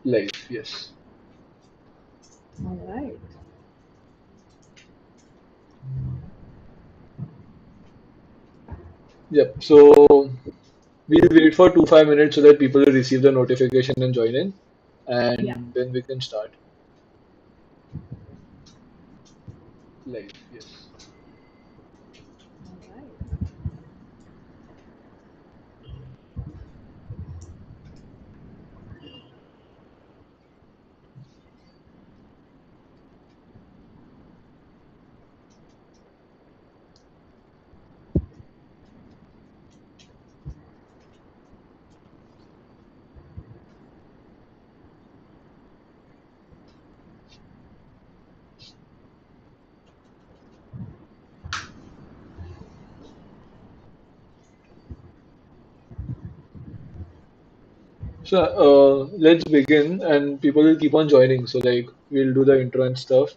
Life, yes. All right. Yep. So we'll wait for 5 minutes so that people will receive the notification and join in, Yeah. and then we can start. Live, yes. All right. So let's begin, and people will keep on joining. So like we'll do the intro and stuff.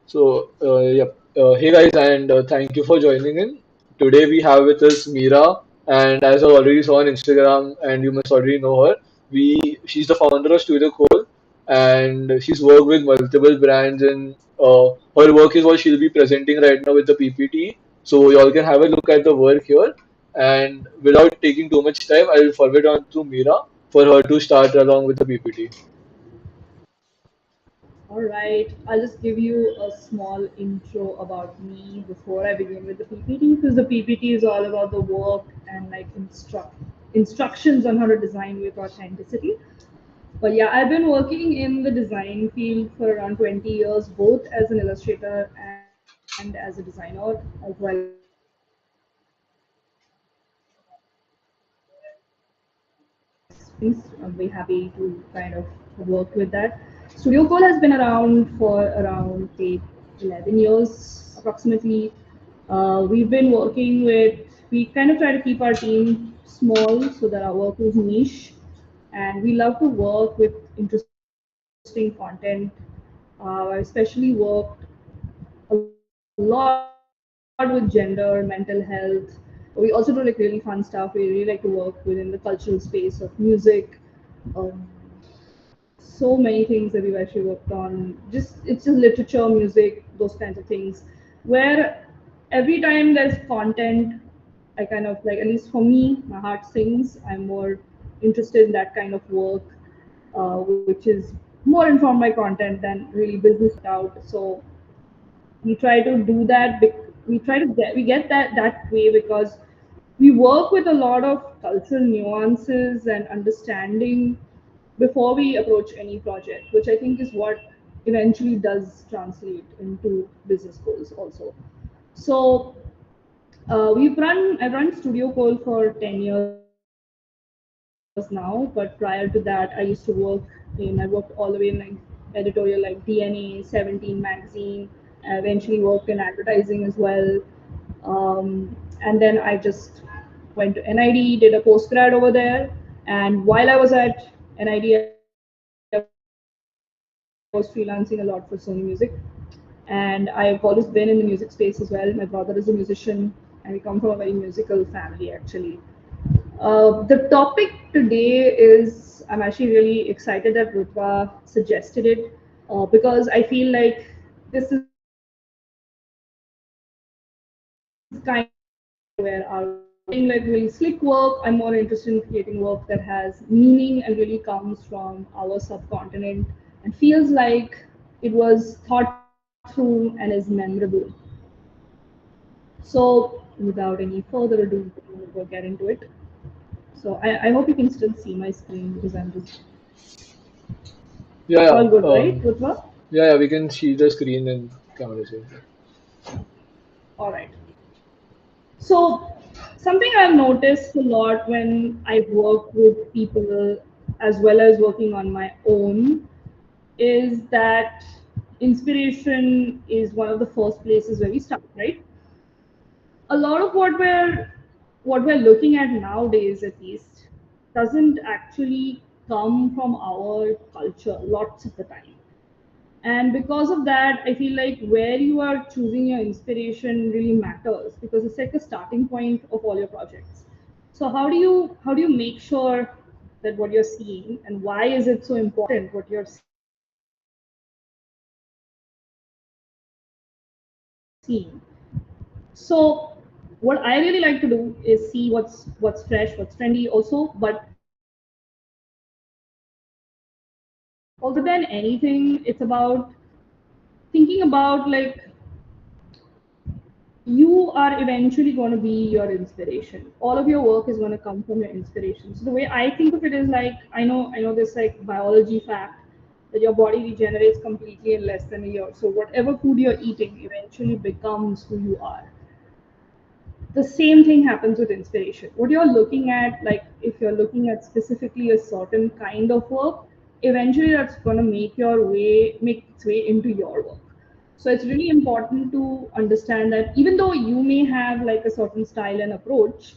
So yep. Hey guys, and thank you for joining in. Today we have with us Mira, and as I already saw on Instagram, and you must already know her. She's the founder of Studio Cole, and she's worked with multiple brands, and her work is what she'll be presenting right now with the PPT. So y'all can have a look at the work here. And without taking too much time, I'll forward on to Mira for her to start along with the PPT. All right. I'll just give you a small intro about me before I begin with the PPT, because the PPT is all about the work and like instructions on how to design with authenticity. But yeah, I've been working in the design field for around 20 years, both as an illustrator and as a designer, as well as things. I'm very happy to kind of work with that. Studio Call has been around for around say 11 years approximately. We've been working with, we kind of try to keep our team small so that our work is niche, and we love to work with interesting content. I especially worked a lot with gender, mental health. We also do like really fun stuff. We really like to work within the cultural space of music. Um, so many things that we've actually worked on. It's just literature, music, those kinds of things. Where every time there's content, I kind of like, at least for me, my heart sings. I'm more interested in that kind of work, which is more informed by content than really business out. So we try to do that. We get that way because we work with a lot of cultural nuances and understanding before we approach any project, which I think is what eventually does translate into business goals also. So I've run Studio Call for 10 years now, but prior to that, I used to work I worked all the way in like editorial like DNA, 17 magazine. I eventually worked in advertising as well. And then I just went to NID, did a postgrad over there. And while I was at NID, I was freelancing a lot for Sony Music. And I've always been in the music space as well. My brother is a musician, and we come from a very musical family actually. The topic today is, I'm actually really excited that Rutva suggested it, because I feel like this is kind of where I'm not creating like really slick work. I'm more interested in creating work that has meaning and really comes from our subcontinent and feels like it was thought through and is memorable. So, without any further ado, we'll get into it. So, I hope you can still see my screen because I'm just Yeah, all yeah. good, right, Rutva? Yeah, yeah, we can see the screen and camera same. All right. So, something I've noticed a lot when I work with people as well as working on my own is that inspiration is one of the first places where we start, right? A lot of what we're looking at nowadays, at least, doesn't actually come from our culture lots of the time. And because of that, I feel like where you are choosing your inspiration really matters because it's like a starting point of all your projects. So how do you make sure that what you're seeing, and why is it so important what you're seeing. So what I really like to do is see what's fresh, what's trendy also, but other than anything, it's about thinking about like you are eventually going to be your inspiration. All of your work is going to come from your inspiration. So the way I think of it is like I know this like biology fact that your body regenerates completely in less than a year. So whatever food you're eating eventually becomes who you are. The same thing happens with inspiration. What you're looking at, like if you're looking at specifically a certain kind of work, eventually that's going to make its way into your work. So it's really important to understand that even though you may have like a certain style and approach,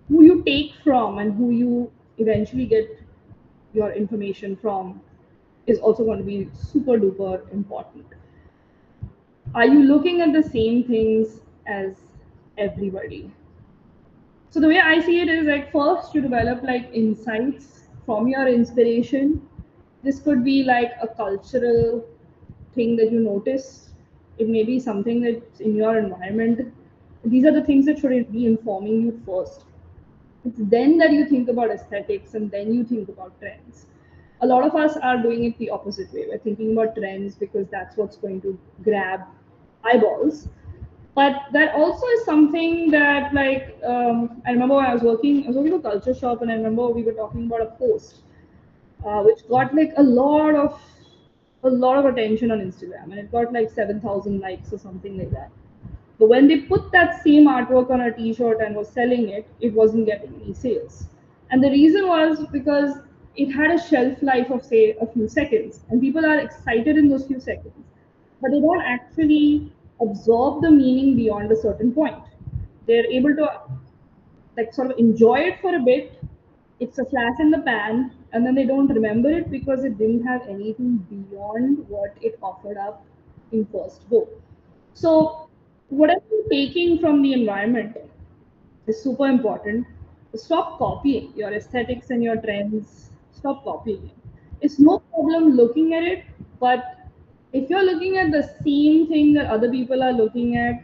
who you take from and who you eventually get your information from is also going to be super duper important. Are you looking at the same things as everybody? So the way I see it is like first you develop like insights from your inspiration. This could be like a cultural thing that you notice. It may be something that's in your environment. These are the things that should be informing you first. It's then that you think about aesthetics and then you think about trends. A lot of us are doing it the opposite way. We're thinking about trends because that's what's going to grab eyeballs. But that also is something that like I remember when I was working for culture shop, and I remember we were talking about a post which got like a lot of attention on Instagram, and it got like 7,000 likes or something like that. But when they put that same artwork on a T-shirt and was selling it, it wasn't getting any sales. And the reason was because it had a shelf life of say a few seconds, and people are excited in those few seconds, but they don't actually absorb the meaning beyond a certain point. They're able to like sort of enjoy it for a bit. It's a flash in the pan, and then they don't remember it because it didn't have anything beyond what it offered up in first go. So, whatever you're taking from the environment is super important. Stop copying your aesthetics and your trends. Stop copying it. It's no problem looking at it, but if you're looking at the same thing that other people are looking at,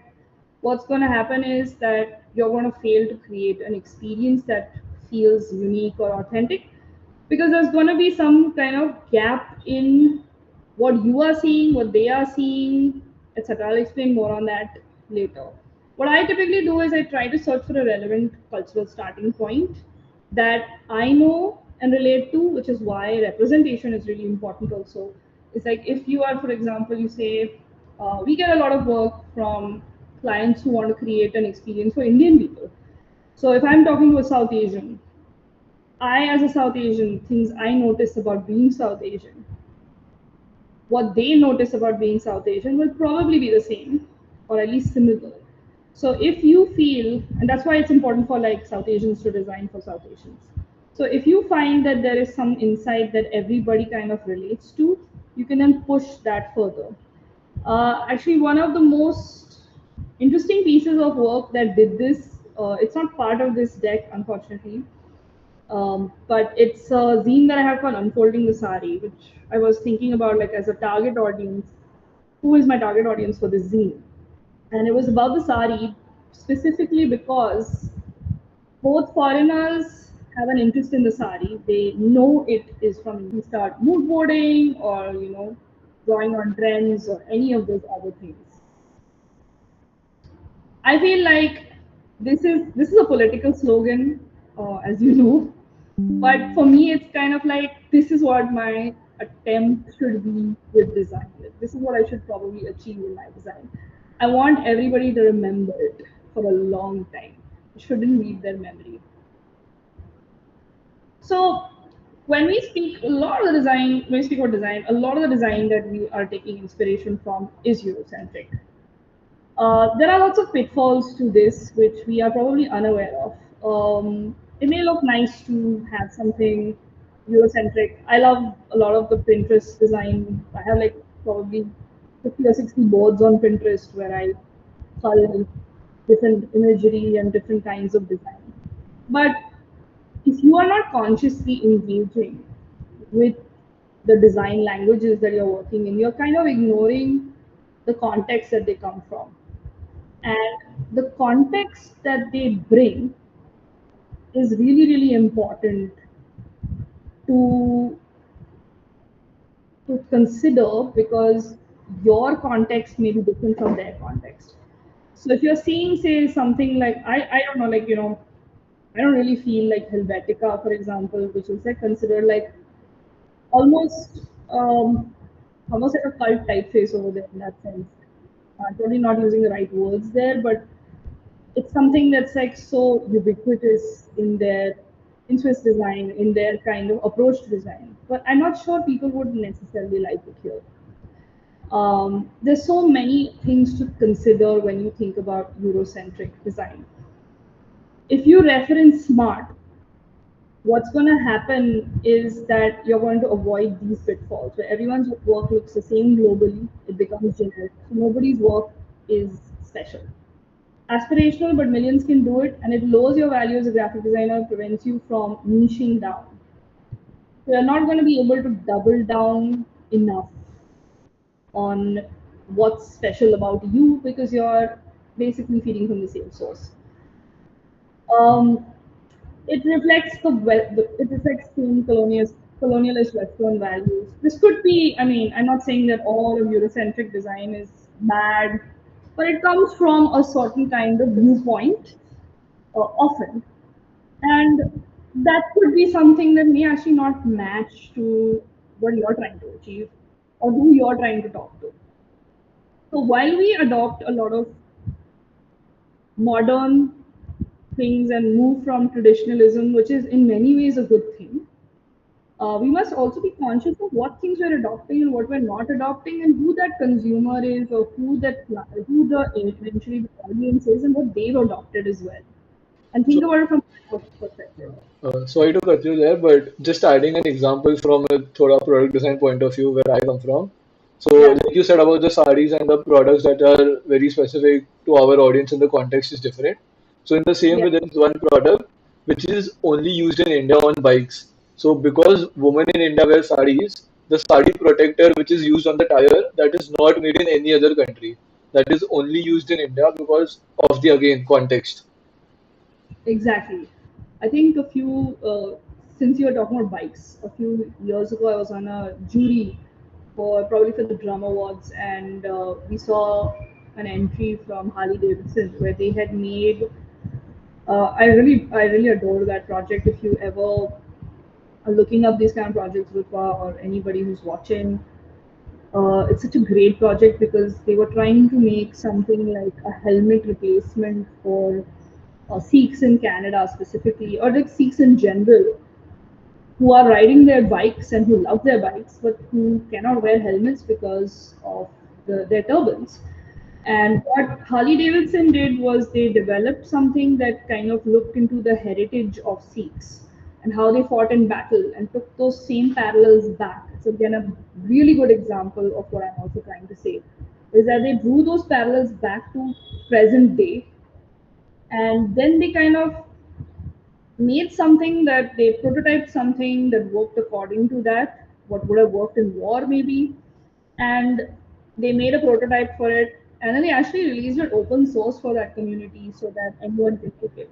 what's going to happen is that you're going to fail to create an experience that feels unique or authentic because there's going to be some kind of gap in what you are seeing, what they are seeing, etc. I'll explain more on that later. What I typically do is I try to search for a relevant cultural starting point that I know and relate to, which is why representation is really important also. It's like if you are, for example, you say, we get a lot of work from clients who want to create an experience for Indian people. So if I'm talking to a South Asian, I, as a South Asian, things I notice about being South Asian, what they notice about being South Asian will probably be the same or at least similar. So if you feel, and that's why it's important for like South Asians to design for South Asians. So if you find that there is some insight that everybody kind of relates to, you can then push that further. Actually, one of the most interesting pieces of work that did this, it's not part of this deck, unfortunately, but it's a zine that I have called Unfolding the Sari, which I was thinking about like as a target audience. Who is my target audience for this zine? And it was about the sari specifically because both foreigners have an interest in the sari. They know it is from India. Start mood boarding or drawing on trends or any of those other things. I feel like this is a political slogan, as you know, but for me, it's kind of like this is what my attempt should be with design. This is what I should probably achieve in my design. I want everybody to remember it for a long time. It shouldn't leave their memory. So when we speak about design, a lot of the design that we are taking inspiration from is Eurocentric. There are lots of pitfalls to this, which we are probably unaware of. It may look nice to have something Eurocentric. I love a lot of the Pinterest design. I have like probably 50 or 60 boards on Pinterest where I cull different imagery and different kinds of design. But if you are not consciously engaging with the design languages that you're working in, you're kind of ignoring the context that they come from. And the context that they bring is really, really important to consider because your context may be different from their context. So if you're seeing, say, something like I don't know, like I don't really feel like Helvetica, for example, which is like considered like almost almost like a cult typeface over there in that sense. Probably not using the right words there, but it's something that's like so ubiquitous in Swiss design, in their kind of approach to design. But I'm not sure people would necessarily like it here. There's so many things to consider when you think about Eurocentric design. If you reference smart, what's going to happen is that you're going to avoid these pitfalls where everyone's work looks the same globally, it becomes generic. So nobody's work is special. Aspirational, but millions can do it, and it lowers your value as a graphic designer, prevents you from niching down. So you're not going to be able to double down enough on what's special about you because you're basically feeding from the same source. Um, it reflects it reflects same colonialist Western values. This could be, I mean, I'm not saying that all of Eurocentric design is bad, but it comes from a certain kind of viewpoint often, and that could be something that may actually not match to what you're trying to achieve or who you're trying to talk to. So while we adopt a lot of modern things and move from traditionalism, which is in many ways a good thing, we must also be conscious of what things we're adopting and what we're not adopting, and who that consumer is, or who the eventually the audience is, and what they've adopted as well. And So think about it from that perspective. sorry to cut you there, but just adding an example from a thoda product design point of view where I come from. So, Yeah, like you said about the sarees and the products that are very specific to our audience and the context is different. So, in the same yeah, way, there is one product which is only used in India on bikes. So, because women in India wear sarees, the sari protector which is used on the tire that is not made in any other country. That is only used in India because of the again context. exactly. I think since you were talking about bikes, a few years ago I was on a jury probably for the Drum Awards, and we saw an entry from Harley Davidson where they had made. I really adore that project. If you ever are looking up these kind of projects with or anybody who's watching, it's such a great project because they were trying to make something like a helmet replacement for Sikhs in Canada specifically, or like Sikhs in general, who are riding their bikes and who love their bikes, but who cannot wear helmets because of their turbans. And what Harley Davidson did was they developed something that kind of looked into the heritage of Sikhs and how they fought in battle and took those same parallels back. So again, a really good example of what I'm also trying to say is that they drew those parallels back to present day, and then they kind of made something that they prototyped something that worked according to that, what would have worked in war maybe, and they made a prototype for it, and then they actually released it open source for that community so that anyone can take it,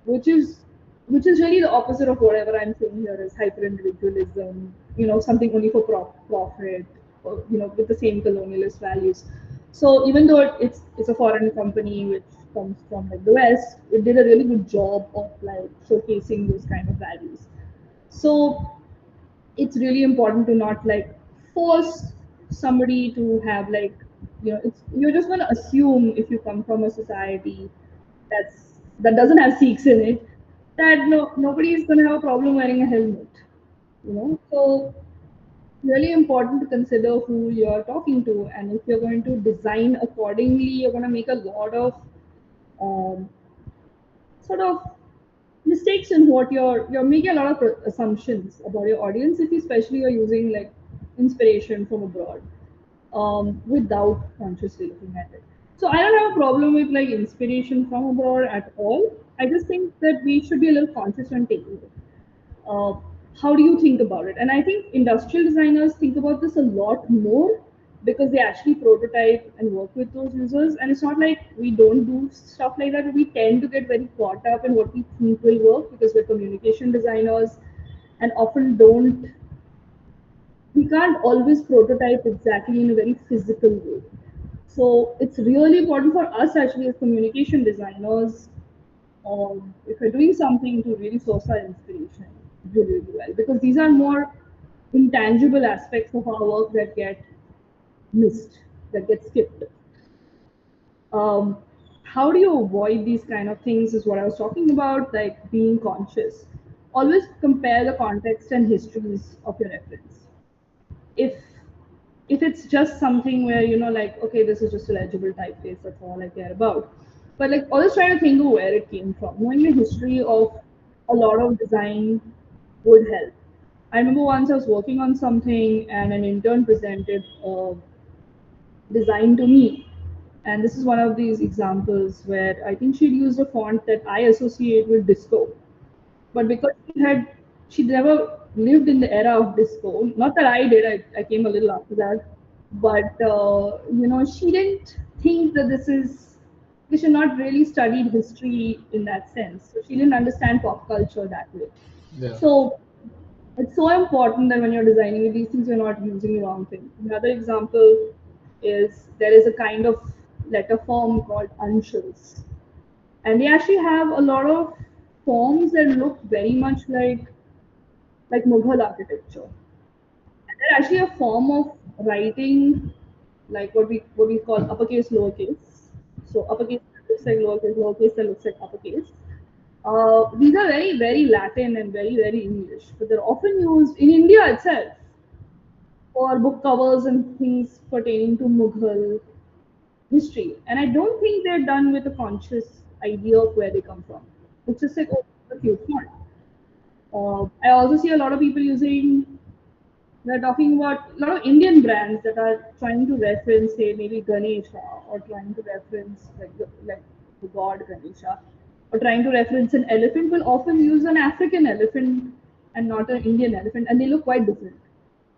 which is which is really the opposite of whatever I'm saying here is hyper individualism, something only for profit, or, with the same colonialist values. So even though it's a foreign company which comes from like the West, it did a really good job of like showcasing those kind of values. So it's really important to not like force somebody to have like, you're just going to assume if you come from a society that doesn't have Sikhs in it, that nobody is going to have a problem wearing a helmet. So really important to consider who you're talking to, and if you're going to design accordingly, you're going to make a lot of um, sort of mistakes in what you're making a lot of assumptions about your audience if especially you're using like inspiration from abroad, without consciously looking at it. So I don't have a problem with like inspiration from abroad at all. I just think that we should be a little conscious when taking it. uh, how do you think about it? And I think industrial designers think about this a lot more because they actually prototype and work with those users. And it's not like we don't do stuff like that, but we tend to get very caught up in what we think will work because we're communication designers and often don't, we can't always prototype exactly in a very physical way. So it's really important for us actually as communication designers, if we're doing something, to really source our inspiration really, really well, because these are more intangible aspects of our work that get missed, that get skipped. Um, how do you avoid these kind of things is what I was talking about, like being conscious. Always compare the context and histories of your reference. If it's just something where like, okay, this is just a legible typeface, that's all I care about, but like always try to think of where it came from. Knowing the history of a lot of design would help. I remember once I was working on something and an intern presented a design to me, and this is one of these examples where I think she'd used a font that I associate with disco, but because she never lived in the era of disco. Not that I did. I came a little after that, but she didn't think that this is. She had not really studied history in that sense, so she didn't understand pop culture that way. Yeah. So it's so important that when you're designing these things, you're not using the wrong thing. Another example is there is a kind of letter form called anshas, and they actually have a lot of forms that look very much like Mughal architecture. And they're actually a form of writing, like what we call uppercase, lowercase. So uppercase that looks like lowercase, lowercase that looks like uppercase. These are very, very Latin and very, very English, but they're often used in India itself for book covers and things pertaining to Mughal history. And I don't think they're done with a conscious idea of where they come from. It's just like, oh, it's a cute font. I also see a lot of people using, they're talking about a lot of Indian brands that are trying to reference, say, maybe Ganesha, or trying to reference the god Ganesha, or trying to reference an elephant, will often use an African elephant and not an Indian elephant, and they look quite different.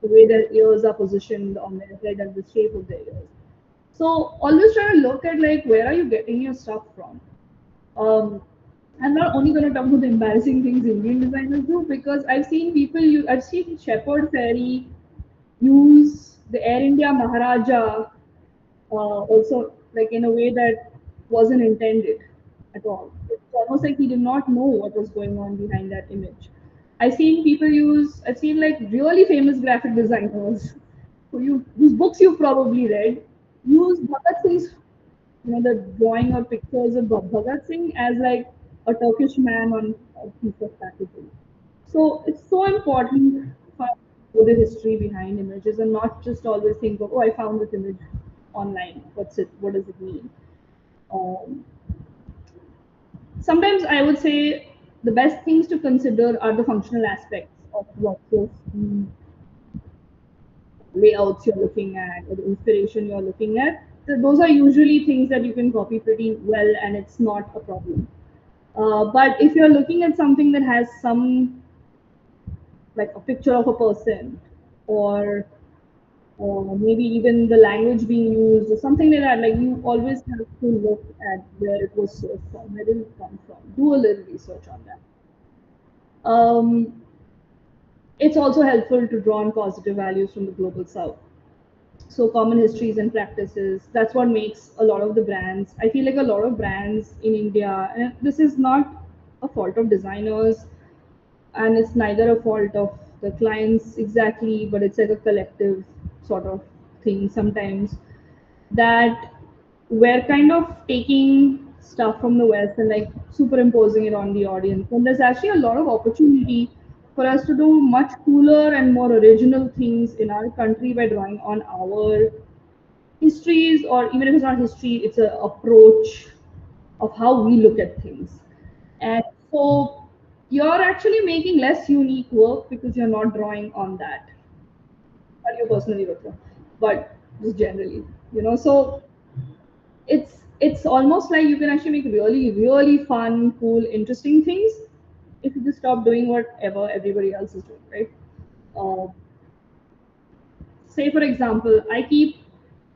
The way their ears are positioned on their head and the shape of their ears. So always try to look at like where are you getting your stuff from. Um, I'm not only going to talk about the embarrassing things Indian designers do, because I've seen Shepherd Ferry use the Air India Maharaja also like in a way that wasn't intended at all. It's almost like he did not know what was going on behind that image. I've seen like really famous graphic designers whose books you've probably read use Bhagat Singh's, the drawing or pictures of Bhagat Singh as like a Turkish man on a piece of packaging. So it's so important for the history behind images and not just always think of, oh, I found this image online. What's it? What does it mean? Um, Sometimes I would say the best things to consider are the functional aspects of what those layouts you're looking at or the inspiration you're looking at. So those are usually things that you can copy pretty well and it's not a problem. But if you're looking at something that has some, like a picture of a person, or maybe even the language being used or something like that, like you always have to look at where it was sourced from, where did it come from, do a little research on that. It's also helpful to draw on positive values from the global south, so common histories and practices. That's what makes a lot of the brands, I feel like a lot of brands in India, and this is not a fault of designers and it's neither a fault of the clients exactly, but it's like a collective sort of thing sometimes, that we're kind of taking stuff from the West and like superimposing it on the audience. And there's actually a lot of opportunity for us to do much cooler and more original things in our country by drawing on our histories, or even if it's not history, it's an approach of how we look at things. And so you're actually making less unique work because you're not drawing on that. Not you personally, Rutger, but just generally, So it's almost like you can actually make really, really fun, cool, interesting things if you just stop doing whatever everybody else is doing, right? Uh, Say for example, I keep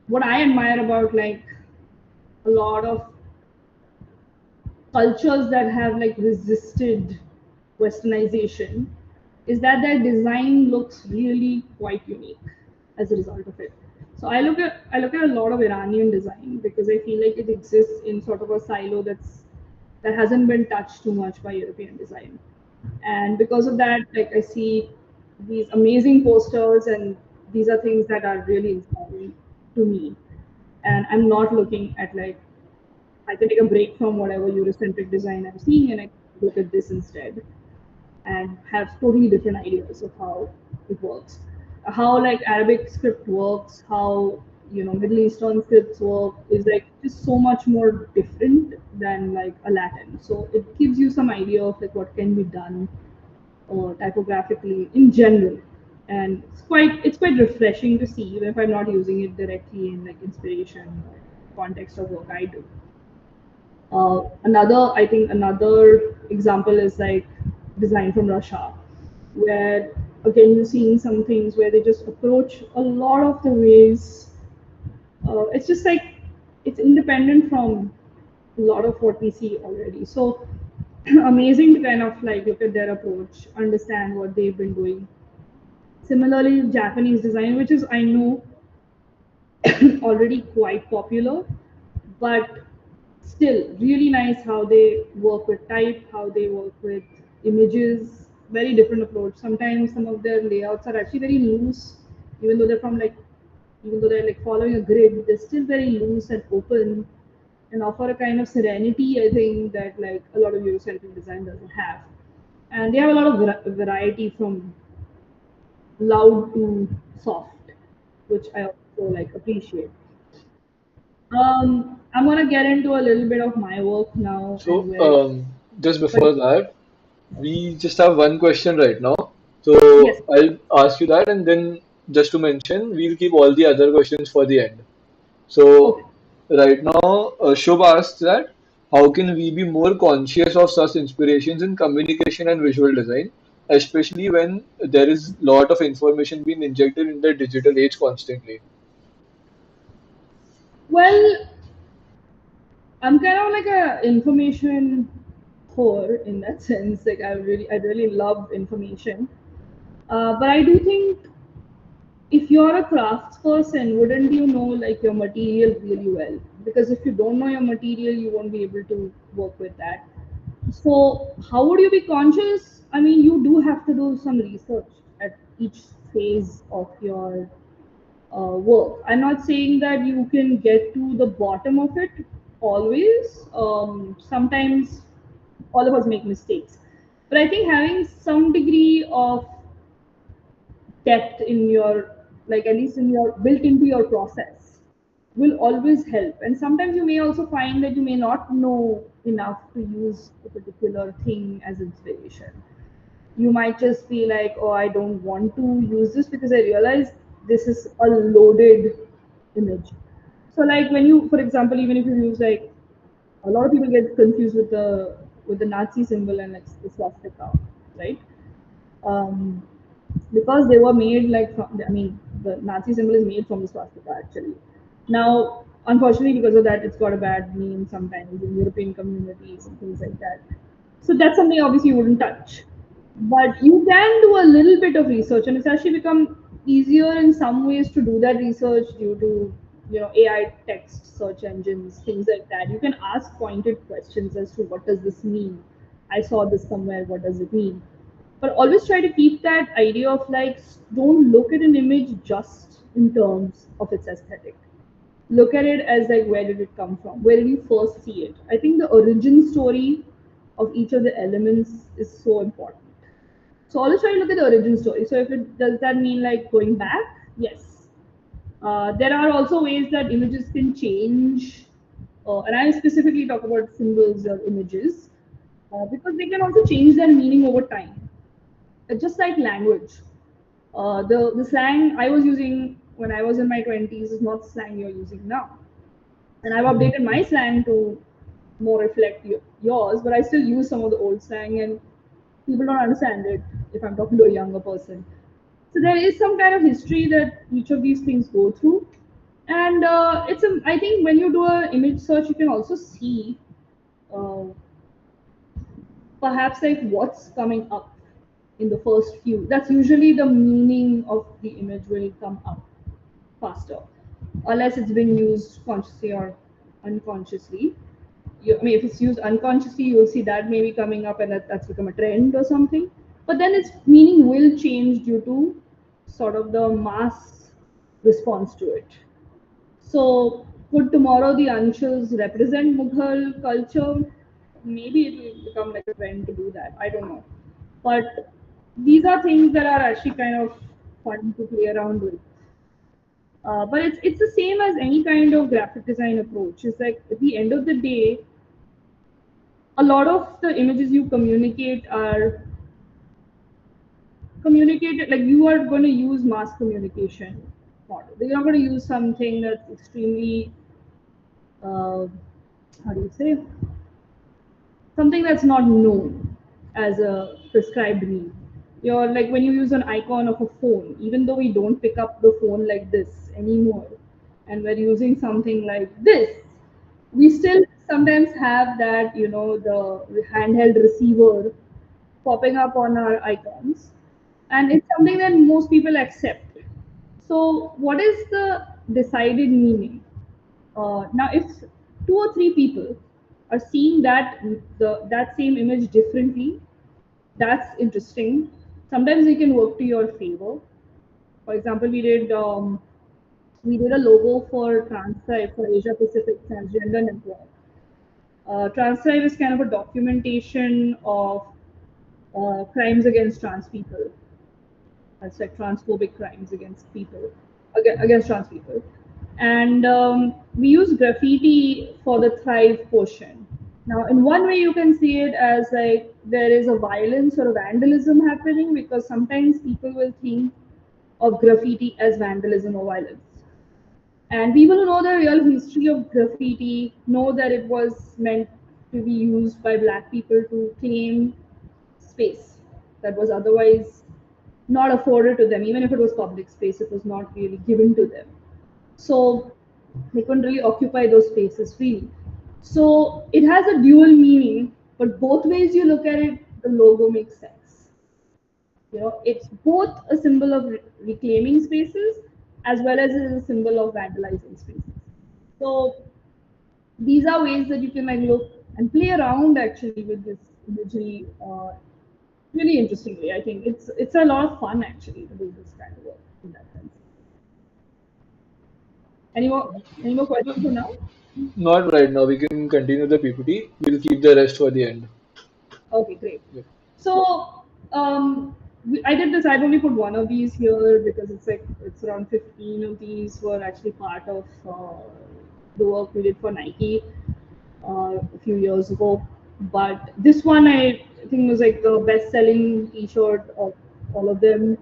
what I admire about like a lot of cultures that have like resisted westernization is that their design looks really quite unique as a result of it. So I look at a lot of Iranian design because I feel like it exists in sort of a silo that hasn't been touched too much by European design. And because of that, like I see these amazing posters, and these are things that are really inspiring to me. And I'm not looking at like I can take a break from whatever Eurocentric design I'm seeing and I look at this instead and have totally different ideas of how it works. How like Arabic script works, how Middle Eastern scripts work is like just so much more different than like a Latin. So it gives you some idea of like what can be done typographically in general. And it's quite refreshing to see, even if I'm not using it directly in like inspiration or context of work I do. I think another example is like design from Russia, where again you're seeing some things where they just approach a lot of the ways. It's just like it's independent from a lot of what we see already. So amazing to kind of like look at their approach, understand what they've been doing. Similarly, Japanese design, which is I know already quite popular, but still really nice how they work with type, how they work with images. Very different approach. Sometimes some of their layouts are actually very loose, even though they're from like, even though they're like following a grid, they're still very loose and open, and offer a kind of serenity. I think that like a lot of Eurocentric design doesn't have, and they have a lot of variety from loud to soft, which I also like appreciate. I'm gonna get into a little bit of my work now So, and where. just But before that, we just have one question right now. yes, So, I'll ask you that, and then just to mention, we'll keep all the other questions for the end. okay. So, right now, Shubh asks that how can we be more conscious of such inspirations in communication and visual design, especially when there is lot of information being injected in the digital age constantly? Well, I'm kind of like a information whore in that sense. Like I really love information. But I do think if you're a craftsperson, wouldn't you know like your material really well? Because if you don't know your material, you won't be able to work with that. So how would you be conscious? I mean, you do have to do some research at each phase of your work. I'm not saying that you can get to the bottom of it always. Sometimes all of us make mistakes. But I think having some degree of depth in your, like at least in your, built into your process will always help. And sometimes you may also find that you may not know enough to use a particular thing as inspiration. You might just be like, oh, I don't want to use this because I realize this is a loaded image. So like when you, for example, even if you use like, a lot of people get confused with the Nazi symbol and like the swastika, right? Um, because they were made like from, I mean, the Nazi symbol is made from the swastika actually. Now, unfortunately, because of that, it's got a bad name sometimes in European communities and things like that. So that's something obviously you wouldn't touch. But you can do a little bit of research, and it's actually become easier in some ways to do that research due to AI text search engines, things like that. You can ask pointed questions as to what does this mean. I saw this somewhere. What does it mean? But always try to keep that idea of like don't look at an image just in terms of its aesthetic. Look at it as like where did it come from? Where did you first see it? I think the origin story of each of the elements is so important. So always try to look at the origin story. So if it does that mean like going back? Yes. There are also ways that images can change, and I specifically talk about symbols or images because they can also change their meaning over time. Just like language. The slang I was using when I was in my 20s is not slang you're using now. And I've updated my slang to more reflect yours, but I still use some of the old slang. And People don't understand it if I'm talking to a younger person. So there is some kind of history that each of these things go through, and I think when you do an image search, you can also see uh, perhaps like what's coming up in the first few. That's usually the meaning of the image will come up faster, unless it's being used consciously or unconsciously. I mean, if it's used unconsciously, you'll see that maybe coming up, and that's become a trend or something. But then its meaning will change due to sort of the mass response to it. So, could tomorrow the Anshals represent Mughal culture? Maybe it will become like a trend to do that. I don't know. But these are things that are actually kind of fun to play around with. But it's the same as any kind of graphic design approach. It's like at the end of the day, a lot of the images you communicate are communicated like you are going to use mass communication model. You're not going to use something that's extremely uh, how do you say, something that's not known as a prescribed mean. You're like when you use an icon of a phone, even though we don't pick up the phone like this anymore, and we're using something like this, we still sometimes have that, the handheld receiver popping up on our icons, and it's something that most people accept. So, what is the decided meaning? Now, if two or three people are seeing that same image differently, that's interesting. Sometimes it can work to your favor. For example, we did a logo for Transcribe for Asia Pacific Transgender Network. Transcribe is kind of a documentation of crimes against trans people. That's like transphobic crimes against people, against trans people. And we use graffiti for the thrive portion. Now, in one way, you can see it as like there is a violence or a vandalism happening because sometimes people will think of graffiti as vandalism or violence. And people who know the real history of graffiti know that it was meant to be used by black people to claim space that was otherwise not afforded to them. Even if it was public space, it was not really given to them. So they couldn't really occupy those spaces freely. So it has a dual meaning, but both ways you look at it, the logo makes sense. It's both a symbol of reclaiming spaces as well as a symbol of vandalizing spaces. So these are ways that you can like look and play around actually with this imagery really interestingly. I think it's a lot of fun actually to do this kind of work in that sense. Any more questions for now? Not right now. We can continue the PPT. We'll keep the rest for the end. Okay, great. Yep. So I did this. I've only put one of these here because it's around 15 of these were actually part of the work we did for Nike a few years ago. But this one I think was like the best-selling T-shirt of all of them,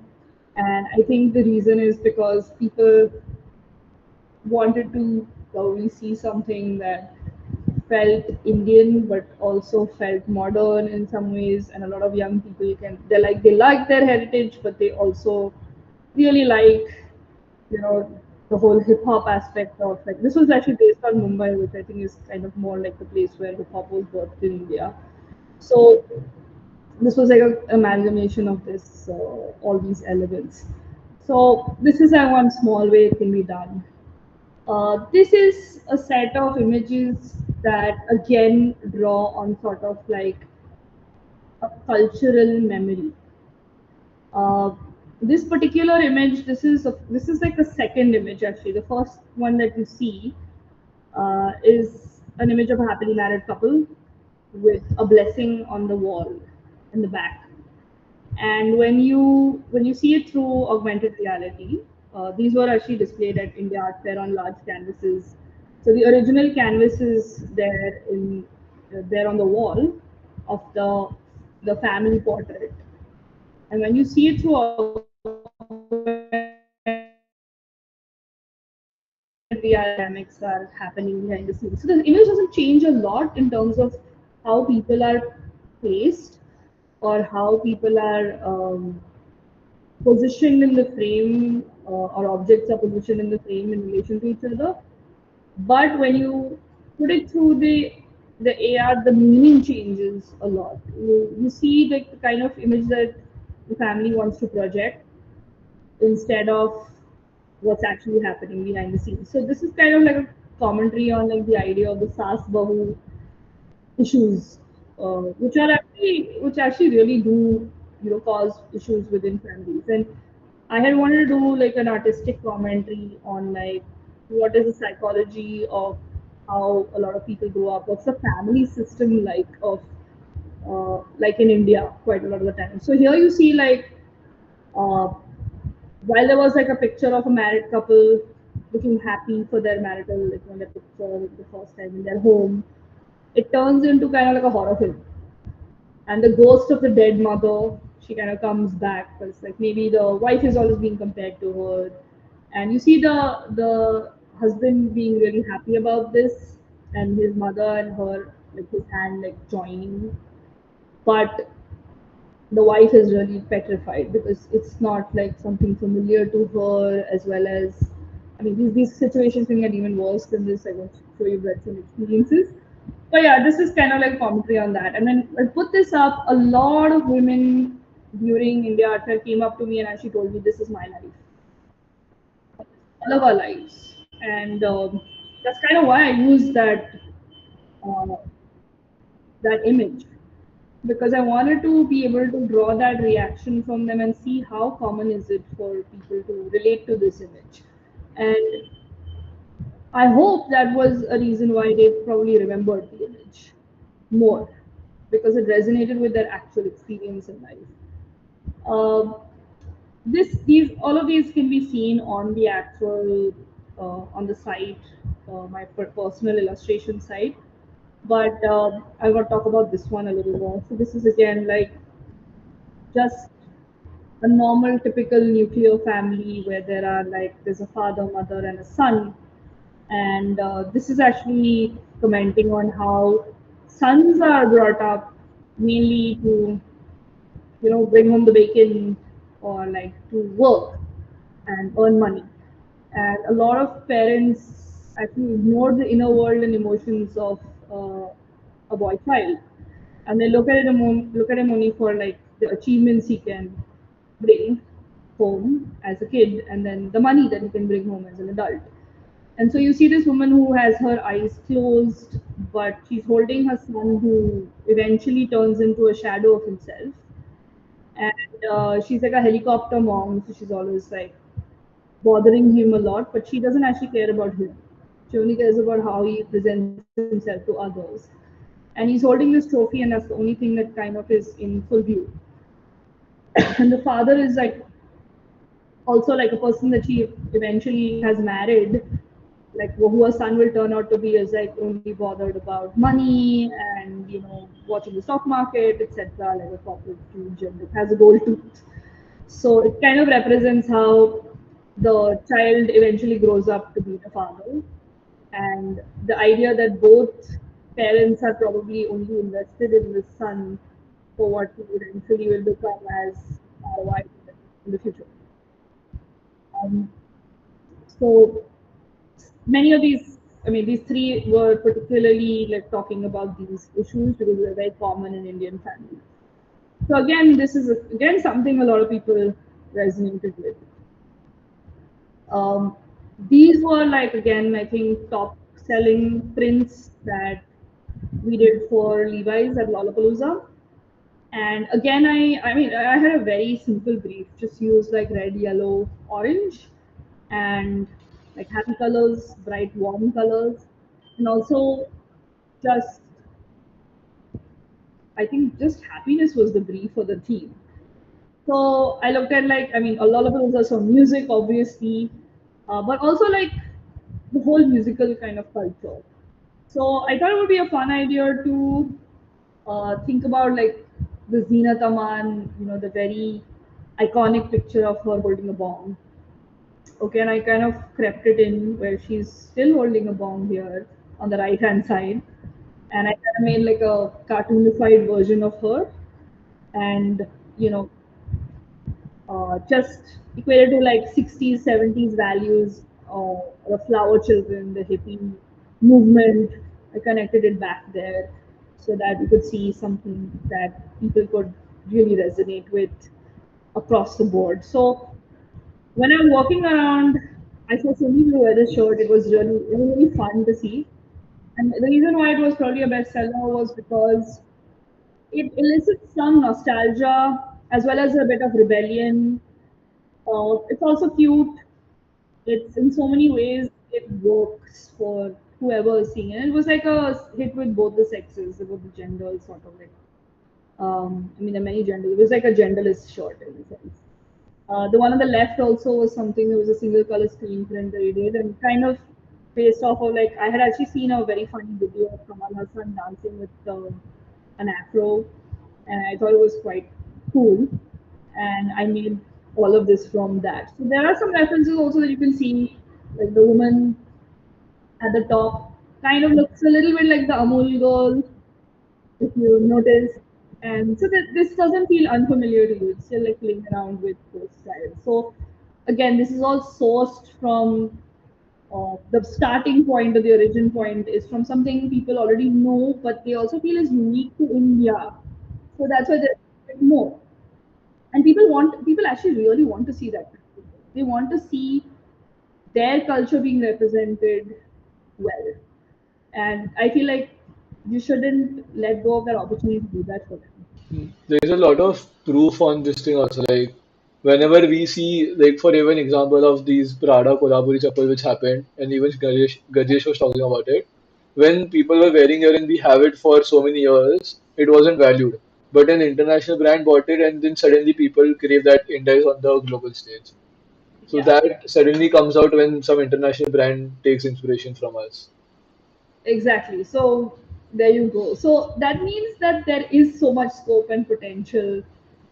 and I think the reason is because people wanted to probably see something that felt Indian but also felt modern in some ways. And a lot of young people they like their heritage, but they also really like the whole hip hop aspect of like this was actually based on Mumbai, which I think is kind of more like the place where hip hop was birthed in India. So this was like a amalgamation of this all these elements. So this is one small way it can be done. This is a set of images that again draw on sort of like a cultural memory. Uh, this particular image, this is like the second image actually. The first one that you see is an image of a happily married couple with a blessing on the wall in the back. And when you see it through augmented reality, these were actually displayed at India Art Fair on large canvases. So the original canvas is there on the wall of the family portrait. And when you see it through augmented reality, dynamics are happening behind the scenes. So the image doesn't change a lot in terms of how people are placed, or how people are positioned in the frame, or objects are positioned in the frame in relation to each other. But when you put it through the AR, the meaning changes a lot. You see like the kind of image that the family wants to project instead of what's actually happening behind the scenes. So this is kind of like a commentary on like the idea of the Sas Bahu issues, which actually really do cause issues within families. And I had wanted to do like an artistic commentary on like what is the psychology of how a lot of people grow up. What's the family system like in India quite a lot of the time. So here you see like uh, while there was like a picture of a married couple looking happy for their marital, like on the picture the first time in their home, it turns into kind of like a horror film. And the ghost of the dead mother, she kind of comes back because like maybe the wife is always being compared to her, and you see the husband being really happy about this, and his mother and her like his hand like joining, but the wife is really petrified because it's not like something familiar to her, as well as I mean these situations can get even worse than this. I won't show you read some experiences. But yeah, this is kind of like commentary on that. And then I put this up, a lot of women during India Art Fair came up to me and actually told me this is my life. All of our lives. And that's kind of why I use uh, that image, because I wanted to be able to draw that reaction from them and see how common is it for people to relate to this image. And I hope that was a reason why they probably remembered the image more, because it resonated with their actual experience in life. Um, all of these can be seen on the actual on the site, my personal illustration site. But I want to talk about this one a little more. So this is again like just a normal typical nuclear family where there's a father, mother, and a son. And this is actually commenting on how sons are brought up mainly to bring home the bacon, or like to work and earn money. And a lot of parents actually ignore the inner world and emotions of uh, a boy child, and they look at him only for like the achievements he can bring home as a kid, and then the money that he can bring home as an adult. And so you see this woman who has her eyes closed, but she's holding her son, who eventually turns into a shadow of himself. And she's like a helicopter mom, so she's always like bothering him a lot, but she doesn't actually care about him. She only cares about how he presents himself to others. And he's holding this trophy, and that's the only thing that kind of is in full view. And the father is like also like a person that she eventually has married, like who her son will turn out to be, is like only bothered about money and watching the stock market, etc., like a corporate huge, and it has a gold tooth. So it kind of represents how the child eventually grows up to be the father, and the idea that both parents are probably only invested in the son for what he eventually will become as ROI in the future. Um, so many of these, I mean, these three were particularly like talking about these issues because they're very common in Indian families. So again, this is again something a lot of people resonated with. Um, these were like again, I think top selling prints that we did for Levi's at Lollapalooza. And again, I had a very simple brief, just use like red, yellow, orange, and like happy colors, bright, warm colors, and also just I think just happiness was the brief for the theme. So I looked at like a lot of it was also music, obviously, but also like the whole musical kind of culture. So I thought it would be a fun idea to think about like the Zeenat Aman, the very iconic picture of her holding a bomb. Okay, and I kind of crept it in where she's still holding a bomb here on the right hand side, and I kind of made like a cartoonified version of her. and you know just equated to like 60s, 70s values, the flower children, the hippie movement. I connected it back there so that we could see something that people could really resonate with across the board. So when I'm walking around, I saw so many people wear this shirt. It was really fun to see. And the reason why it was probably a bestseller was because it elicits some nostalgia as well as a bit of rebellion. It's also cute. It's in so many ways it works for whoever is seeing it. It was like a hit with both the sexes, both the genders, sort of like. I mean, there are many genders. It was like a genderless shirt in a sense. The one on the left also was something. There was a single color screen print that he did, and kind of based off of like I had actually seen a very funny video of Kamal Hassan dancing with an afro, and I thought it was quite cool. And I made all of this from that. So there are some references also that you can see, like the woman at the top kind of looks a little bit like the Amul girl, if you notice. And so that this doesn't feel unfamiliar to you. It's still like playing around with those styles. So again, this is all sourced from the starting point or the origin point is from something people already know, but they also feel is unique to India. So that's why they're more. And people actually really want to see that. They want to see their culture being represented well. And I feel like you shouldn't let go of that opportunity to do that for them. There's a lot of proof on this thing also. Like whenever we see, like for even example of these Prada Kolhapuri chappal which happened, and even Gajesh was talking about it. When people were wearing it and we have it for so many years, it wasn't valued. But an international brand bought it, and then suddenly people crave that India is on the global stage. So Yeah. that suddenly comes out when some international brand takes inspiration from us. Exactly. So there you go. So that means that there is so much scope and potential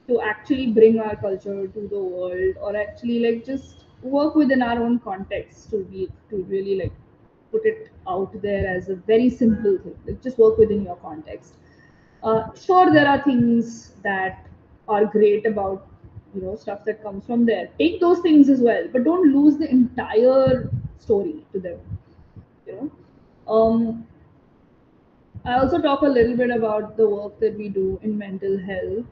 to actually bring our culture to the world, or actually like just work within our own context to really like put it out there as a very simple thing. Like just work within your context. Sure, there are things that are great about stuff that comes from there. Take those things as well, but don't lose the entire story to them. You know. I also talk a little bit about the work that we do in mental health,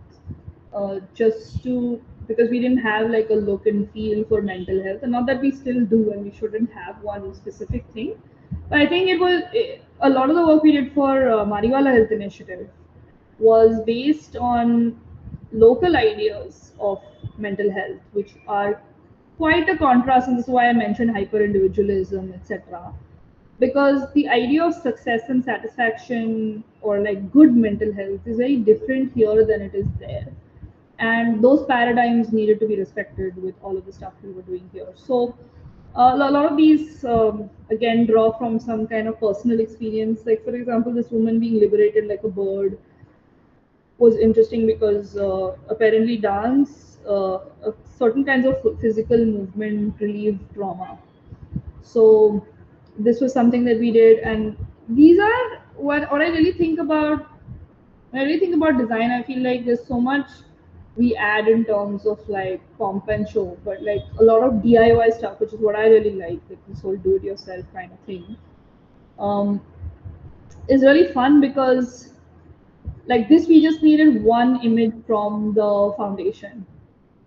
just to because we didn't have like a look and feel for mental health, and not that we still do, and we shouldn't have one specific thing. But I think a lot of the work we did for Mariwala Health Initiative was based on local ideas of mental health, which are quite a contrast, and this is why I mentioned hyper individualism, etc. Because the idea of success and satisfaction or like good mental health is very different here than it is there, and those paradigms needed to be respected with all of the stuff we were doing here. So a lot of these again draw from some kind of personal experience, like for example this woman being liberated like a bird was interesting because apparently dance, certain kinds of physical movement relieve trauma. So this was something that we did, and these are what I really think about. When I really think about design, I feel like there's so much we add in terms of like pomp and show, but like a lot of DIY stuff, which is what I really like this whole do-it-yourself kind of thing, um, is really fun because like this, we just needed one image from the foundation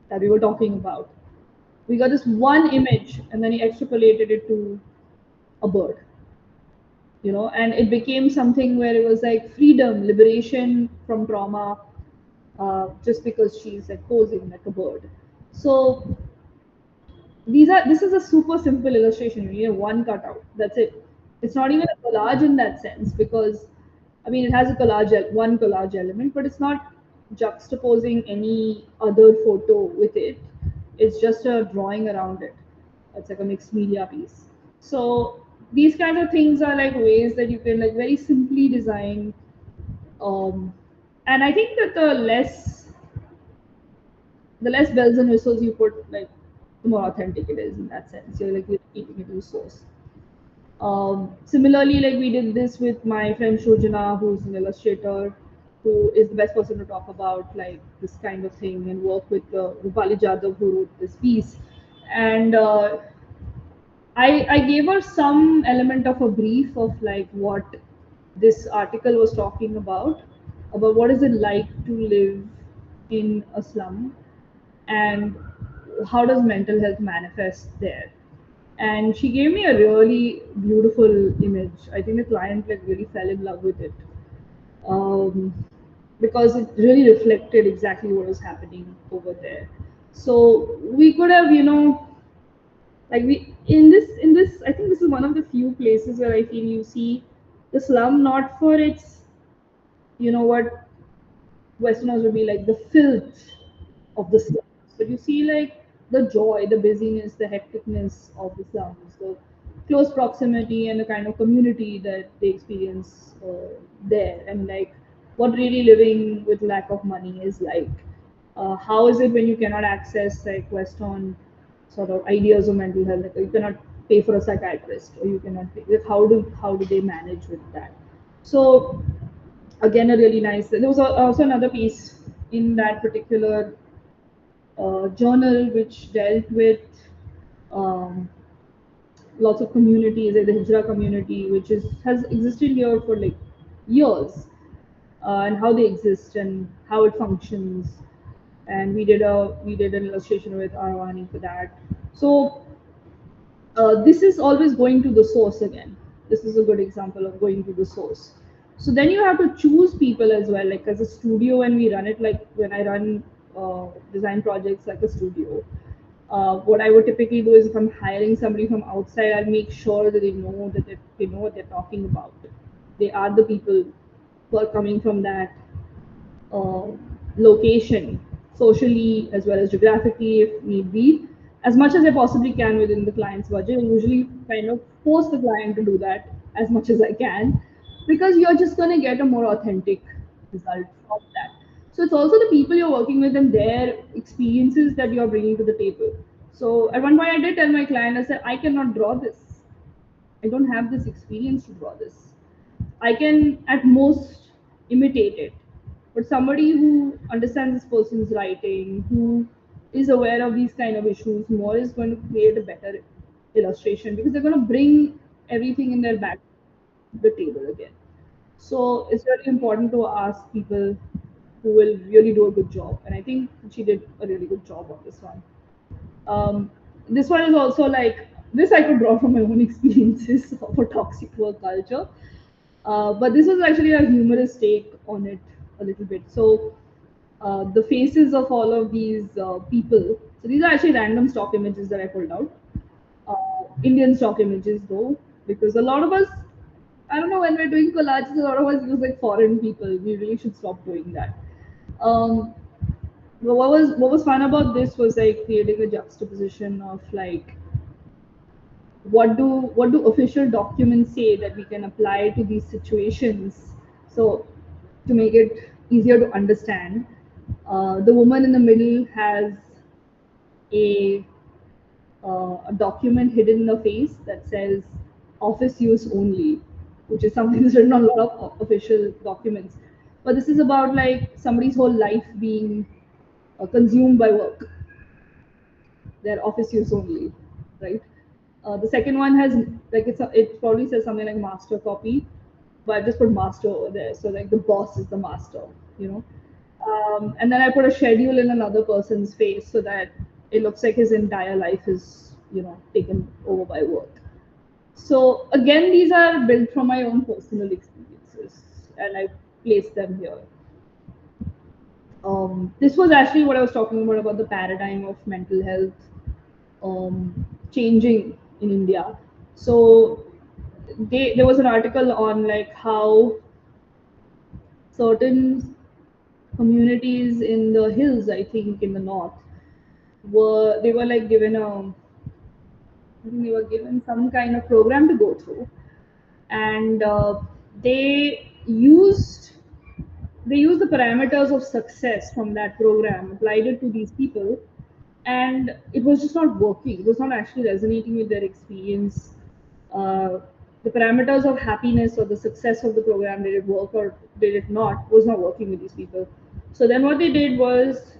that we were talking about. We got this one image, and then he extrapolated it to a bird, and it became something where it was like freedom, liberation from trauma, just because she's like posing like a bird. So this is a super simple illustration. You need one cutout. That's it. It's not even a collage in that sense because, I mean, it has a one collage element, but it's not juxtaposing any other photo with it. It's just a drawing around it. It's like a mixed media piece. So these kinds of things are like ways that you can like very simply design. Um, and I think that the less bells and whistles you put, like the more authentic it is in that sense. You're like really keeping it to the source. Similarly, like we did this with my friend Shojana, who's an illustrator, who is the best person to talk about like this kind of thing and work with Rupali Jadhav, who wrote this piece. And I gave her some element of a brief of like what this article was talking about what is it like to live in a slum and how does mental health manifest there. And she gave me a really beautiful image. I think the client like really fell in love with it, um, because it really reflected exactly what was happening over there. So we could have, like we in this I think this is one of the few places where I feel you see the slum not for its, what Westerners would be like, the filth of the slums. But you see, like, the joy, the busyness, the hecticness of the slums, the close proximity, and the kind of community that they experience there, and like what really living with lack of money is like. How is it when you cannot access like Western sort of ideas of mental health? Like you cannot pay for a psychiatrist, or you cannot pay. Like how do they manage with that? So again, a really nice. There was also another piece in that particular journal which dealt with um, lots of communities, like the Hijra community, which is has existed here for like years, and how they exist and how it functions. And we did an illustration with Arwani for that. So this is always going to the source again. This is a good example of going to the source. So then you have to choose people as well. Like as a studio, when we run it, like when I run design projects like a studio, what I would typically do is if I'm hiring somebody from outside, I'll make sure that they know what they're talking about. They are the people who are coming from that uh, location, socially as well as geographically, if need be, as much as I possibly can within the client's budget. I usually kind of force the client to do that as much as I can, because you're just going to get a more authentic result from that. So it's also the people you're working with and their experiences that you're bringing to the table. So at one point, I did tell my client, I said, I cannot draw this. I don't have this experience to draw this. I can at most imitate it. But somebody who understands this person's writing, who is aware of these kind of issues more, is going to create a better illustration, because they're going to bring everything in their back to the table again. So it's really important to ask people who will really do a good job. And I think she did a really good job on this one. This one is also like this I could draw from my own experiences of a toxic work culture. But this was actually a humorous take on it a little bit. So the faces of all of these people. So these are actually random stock images that I pulled out. Indian stock images though, because a lot of us, I don't know, when we're doing collages, a lot of us use like foreign people. We really should stop doing that. Um, but what was fun about this was like creating a juxtaposition of like what do official documents say that we can apply to these situations. So to make it easier to understand, the woman in the middle has a a document hidden in the face that says office use only, which is something that's written on a lot of official documents. But this is about like somebody's whole life being consumed by work, their office use only, right? The second one has like it probably says something like master copy, but I just put master over there, so like the boss is the master, you know. And then I put a schedule in another person's face so that it looks like his entire life is, taken over by work. So again, these are built from my own personal experiences, and I placed them here. This was actually what I was talking about the paradigm of mental health changing in India. So there was an article on like how certain communities in the hills, I think in the north, were like given I think they were given some kind of program to go through, and they used they used the parameters of success from that program, applied it to these people, and it was just not working. It was not actually resonating with their experience. Uh, the parameters of happiness or the success of the program, did it work or did it not, was not working with these people. So then what they did was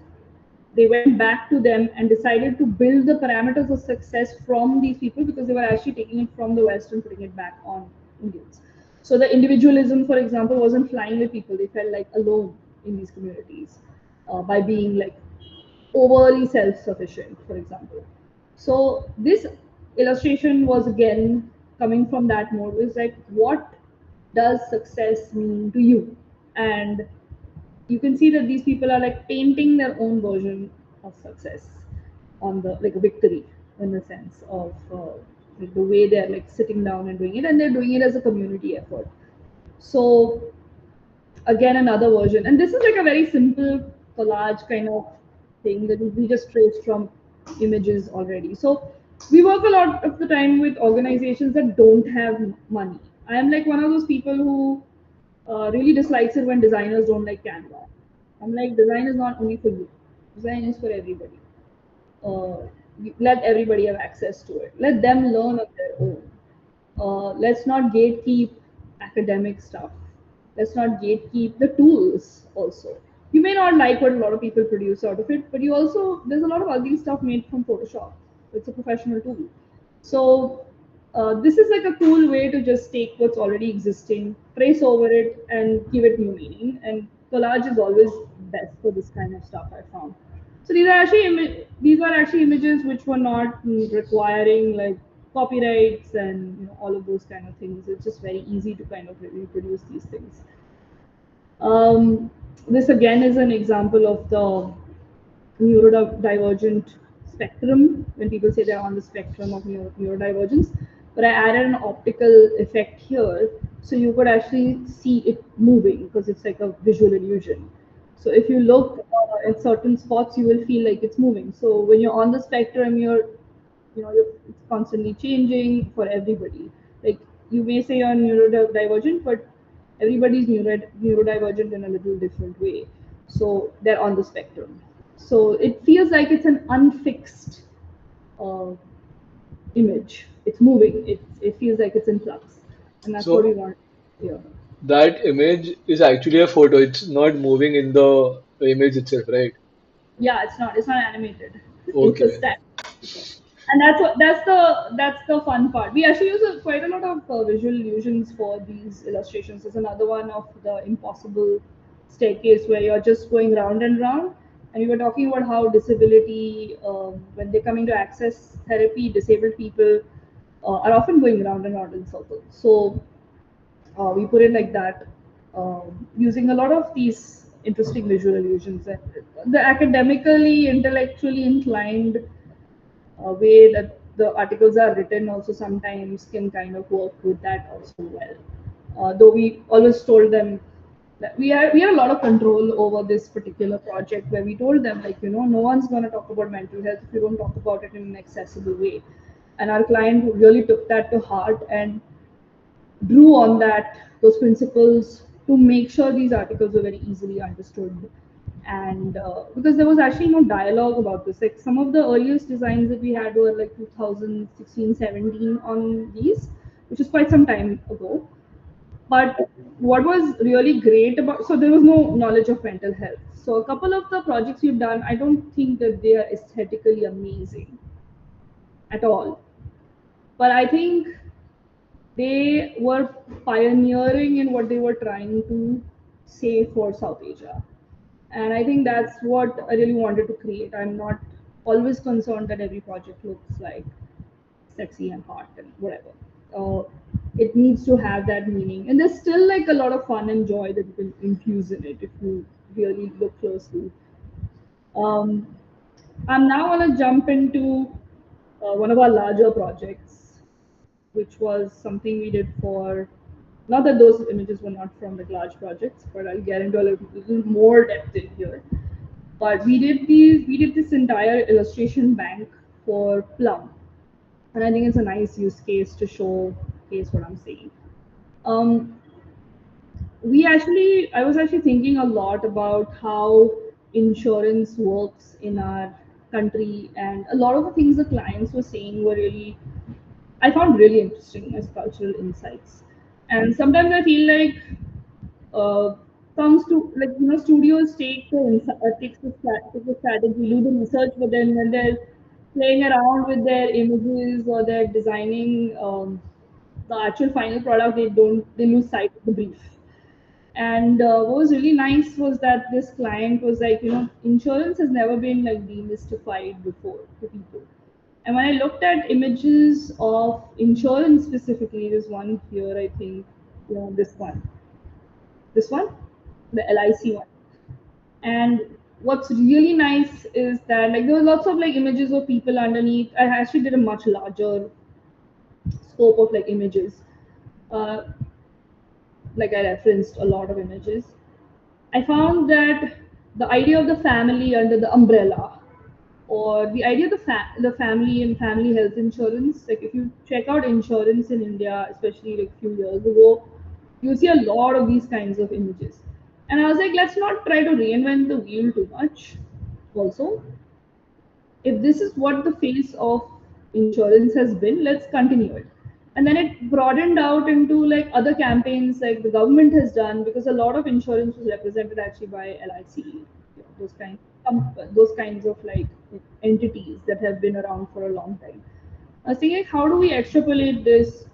they went back to them and decided to build the parameters of success from these people, because they were actually taking it from the West and putting it back on Indians. So the individualism, for example, wasn't flying with people. They felt like alone in these communities by being like overly self-sufficient, for example. So this illustration was again coming from that mode. It's like, what does success mean to you? And you can see that these people are like painting their own version of success on the like a victory, in the sense of like the way they're like sitting down and doing it, and they're doing it as a community effort. So again, another version, and this is like a very simple collage kind of thing that we just traced from images already. So we work a lot of the time with organizations that don't have money. I am like one of those people who really dislikes it when designers don't like Canva. I'm like, design is not only for you, design is for everybody. Let everybody have access to it. Let them learn on their own. Let's not gatekeep academic stuff. Let's not gatekeep the tools also. You may not like what a lot of people produce out of it, but you also, there's a lot of ugly stuff made from Photoshop. It's a professional tool. So this is like a cool way to just take what's already existing, trace over it, and give it new meaning. And collage is always best for this kind of stuff, I found. So these are actually images which were not requiring like copyrights and all of those kind of things. It's just very easy to kind of reproduce these things. Um, this again is an example of the neurodivergent spectrum, when people say they're on the spectrum of neurodivergence. But I added an optical effect here so you could actually see it moving, because it's like a visual illusion. So if you look at certain spots, you will feel like it's moving. So when you're on the spectrum, it's constantly changing for everybody. Like, you may say you're neurodivergent, but everybody's neurodivergent in a little different way. So they're on the spectrum. So it feels like it's an unfixed uh, image. It's moving. It feels like it's in flux, and that's what we So want here. that image is actually a photo. It's not moving in the image itself, right? Yeah, it's not animated. It's a Okay. stat. And that's the fun part. We actually use quite a lot of visual illusions for these illustrations. There's another one of the impossible staircase where you're just going round and round. And we were talking about how disability, when they're coming to access therapy, disabled people are often going round and round in circles. So we put it like that, using a lot of these interesting visual illusions. And the academically, intellectually inclined way that the articles are written also sometimes can kind of work with that also well. Though we always told them that we had a lot of control over this particular project, where we told them, like, no one's going to talk about mental health if you don't talk about it in an accessible way. And our client really took that to heart and drew on those principles to make sure these articles were very easily understood. And because there was actually no dialogue about this, like some of the earliest designs that we had were like 2016, 17 on these, which is quite some time ago. But what was really great about, so there was no knowledge of mental health. So a couple of the projects we've done, I don't think that they are aesthetically amazing at all, but I think they were pioneering in what they were trying to say for South Asia. And I think that's what I really wanted to create. I'm not always concerned that every project looks like sexy and hot and whatever. Uh, it needs to have that meaning. And there's still like a lot of fun and joy that you can infuse in it if you really look closely. Um, I'm now going to jump into one of our larger projects, which was something we did for, not that those images were not from the large projects, but I'll get into a little more depth in here. But we did this entire illustration bank for Plum, and I think it's a nice use case to showcase what I'm saying. Um, I was actually thinking a lot about how insurance works in our country, and a lot of the things the clients were saying were really I found really interesting as cultural insights. And sometimes I feel like uh, comes to like studios take the strategy, do the research, but then when they're playing around with their images or they're designing the actual final product, they lose sight of the brief. And what was really nice was that this client was like, insurance has never been like demystified before to people. And when I looked at images of insurance specifically, there's one here, I think, this one, the LIC one. And what's really nice is that like there were lots of like images of people underneath. I actually did a much larger scope of like images. Uh, like I referenced a lot of images. I found that the idea of the family under the umbrella, or the idea of the family and family health insurance, like if you check out insurance in India, especially like a few years ago, you see a lot of these kinds of images. And I was like, let's not try to reinvent the wheel too much. Also, if this is what the face of insurance has been, let's continue it. And then it broadened out into like other campaigns like the government has done, because a lot of insurance was represented actually by LIC, those kinds of like entities that have been around for a long time. I was thinking, how do we extrapolate this?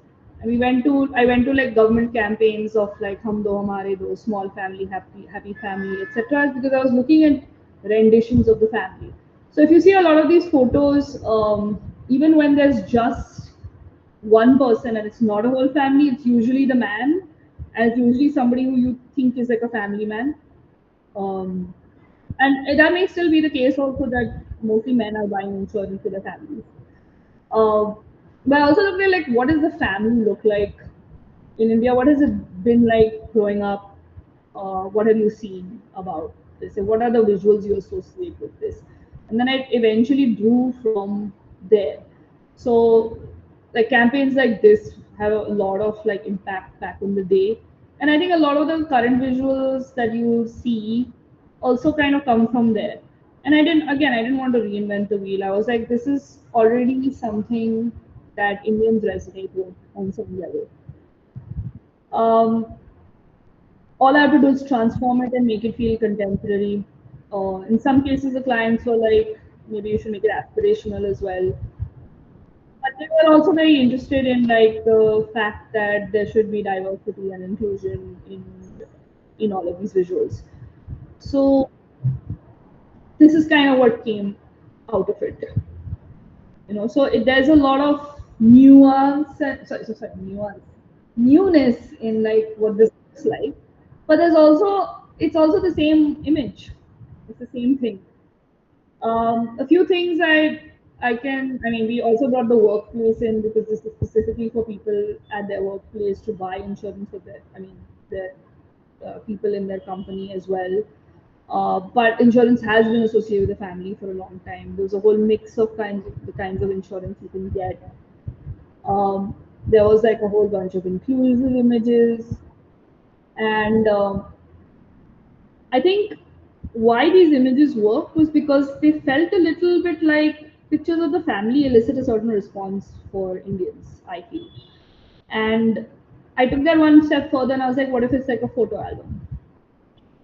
And I went to like government campaigns of like Hum Do Hamare Do, small family, happy family, etc. Because I was looking at renditions of the family. So if you see a lot of these photos, even when there's just one person and it's not a whole family, it's usually the man, and it's usually somebody who you think is like a family man. Um, and that may still be the case also that mostly men are buying insurance for their families. Uh, but I also looked at like what does the family look like in India? What has it been like growing up? What have you seen about this? And what are the visuals you associate with this? And then I eventually drew from there. So like campaigns like this have a lot of like impact back in the day. And I think a lot of the current visuals that you see also kind of come from there. And I didn't want to reinvent the wheel. I was like, this is already something that Indians resonate with on some level. Um, all I have to do is transform it and make it feel contemporary. In some cases, the clients were like, maybe you should make it aspirational as well. But they were also very interested in like the fact that there should be diversity and inclusion in all of these visuals. So this is kind of what came out of it. So there's a lot of nuance, newness in like what this looks like, but it's also the same image, it's the same thing. A few things I mean, we also brought the workplace in because this is specifically for people at their workplace to buy insurance for their people in their company as well. But insurance has been associated with the family for a long time. There's a whole mix of the kinds of insurance you can get. Um, there was like a whole bunch of inclusive images, and I think why these images work was because they felt a little bit like pictures of the family elicit a certain response for Indians, I feel. And I took that one step further and I was like, what if it's like a photo album?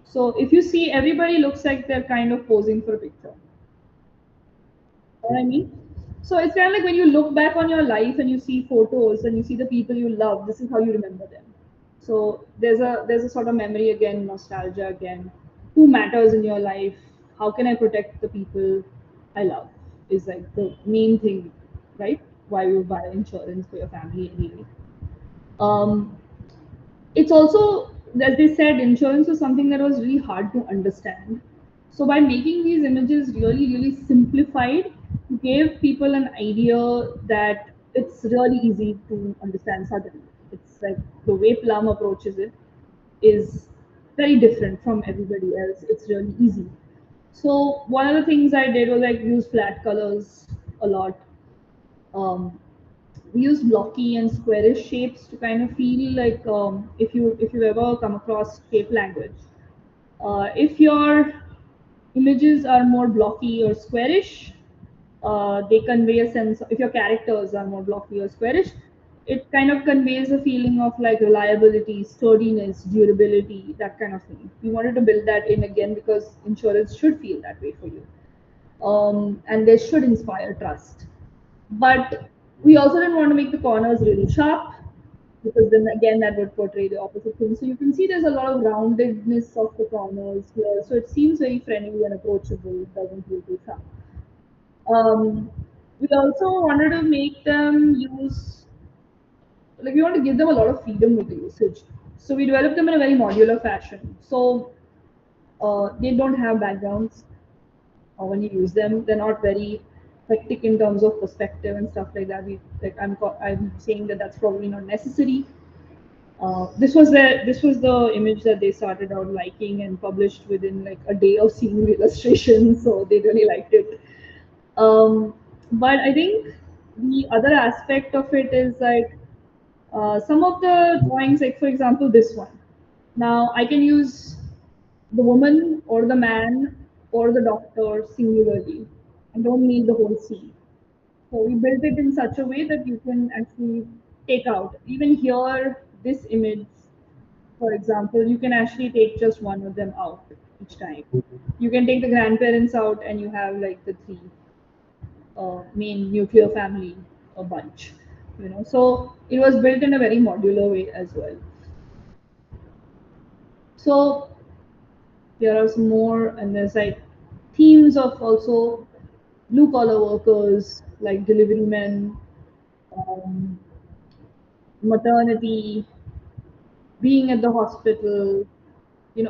So if you see, everybody looks like they're kind of posing for a picture. You know what I mean? So it's kind of like when you look back on your life and you see photos and you see the people you love, this is how you remember them. So there's a sort of memory again, nostalgia again. Who matters in your life? How can I protect the people I love? Is like the main thing, right? Why you buy insurance for your family anyway. Um, it's also, as they said, insurance was something that was really hard to understand. So by making these images really simplified, gave people an idea that it's really easy to understand suddenly. It's like the way Plum approaches it is very different from everybody else. It's really easy. So one of the things I did was like use flat colors a lot. Um, we use blocky and squarish shapes to kind of feel like if you ever come across shape language, if your images are more blocky or squarish, They convey a sense. If your characters are more blocky or squarish, it kind of conveys a feeling of like reliability, sturdiness, durability, that kind of thing. We wanted to build that in again because insurance should feel that way for you, and they should inspire trust. But we also didn't want to make the corners really sharp because then again that would portray the opposite thing. So you can see there's a lot of roundedness of the corners here. So it seems very friendly and approachable. It doesn't feel too sharp. Um, we also wanted to make them use, like, we want to give them a lot of freedom with the usage. So we developed them in a very modular fashion. So they don't have backgrounds when you use them. They're not very hectic in terms of perspective and stuff like that. I'm saying that that's probably not necessary. This was the image that they started out liking and published within like a day of seeing the illustration, so they really liked it. But I think the other aspect of it is like some of the drawings, like for example, this one. Now I can use the woman or the man or the doctor singularly. I don't need the whole scene. So we built it in such a way that you can actually take out. Even here, this image, for example, you can actually take just one of them out each time. You can take the grandparents out and you have like the three main nuclear family a bunch. So it was built in a very modular way as well. So there are some more, and there's like themes of also blue collar workers like delivery men, um, maternity, being at the hospital,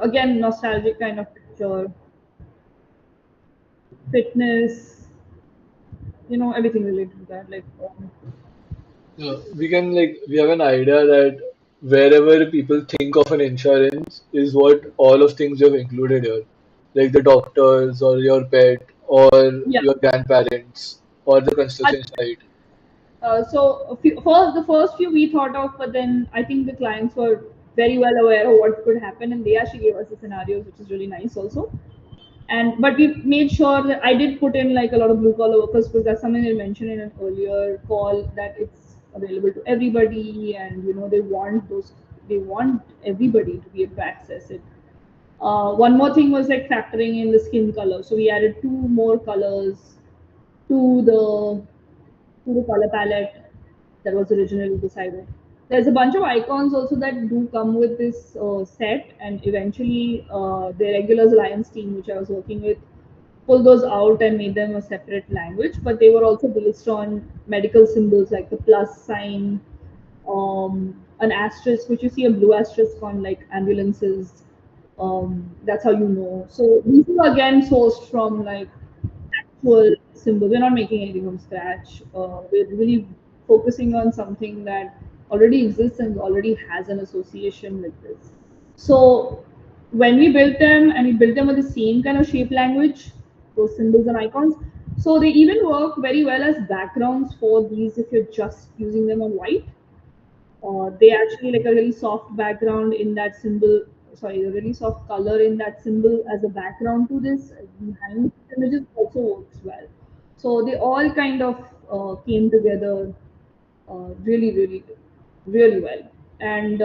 again, nostalgic kind of picture, fitness, everything related to that. Like, We can like we have an idea that wherever people think of an insurance is what all of things you've included here, like the doctors or your pet or yeah. your grandparents or the construction site. So for the first few we thought of, but then I think the clients were very well aware of what could happen, and they actually gave us the scenarios, which is really nice also. And but we made sure that I did put in like a lot of blue collar workers because that's something they mentioned in an earlier call that it's available to everybody, and they want everybody to be able to access it. One more thing was like factoring in the skin color, so we added two more colors to the color palette that was originally decided. There's a bunch of icons also that do come with this set, and eventually the Regulars Alliance team, which I was working with, pulled those out and made them a separate language. But they were also based on medical symbols like the plus sign, an asterisk, which you see a blue asterisk on like ambulances. That's how you know. So these are again sourced from like actual symbol. We're not making anything from scratch. We're really focusing on something that already exists and already has an association with this. So when we built them, and we built them with the same kind of shape language, those symbols and icons, so they even work very well as backgrounds for these if you're just using them on white. They actually like a really soft background in that symbol, sorry, a really soft color in that symbol as a background to this behind the images also works well. So they all kind of came together really, really, really well. And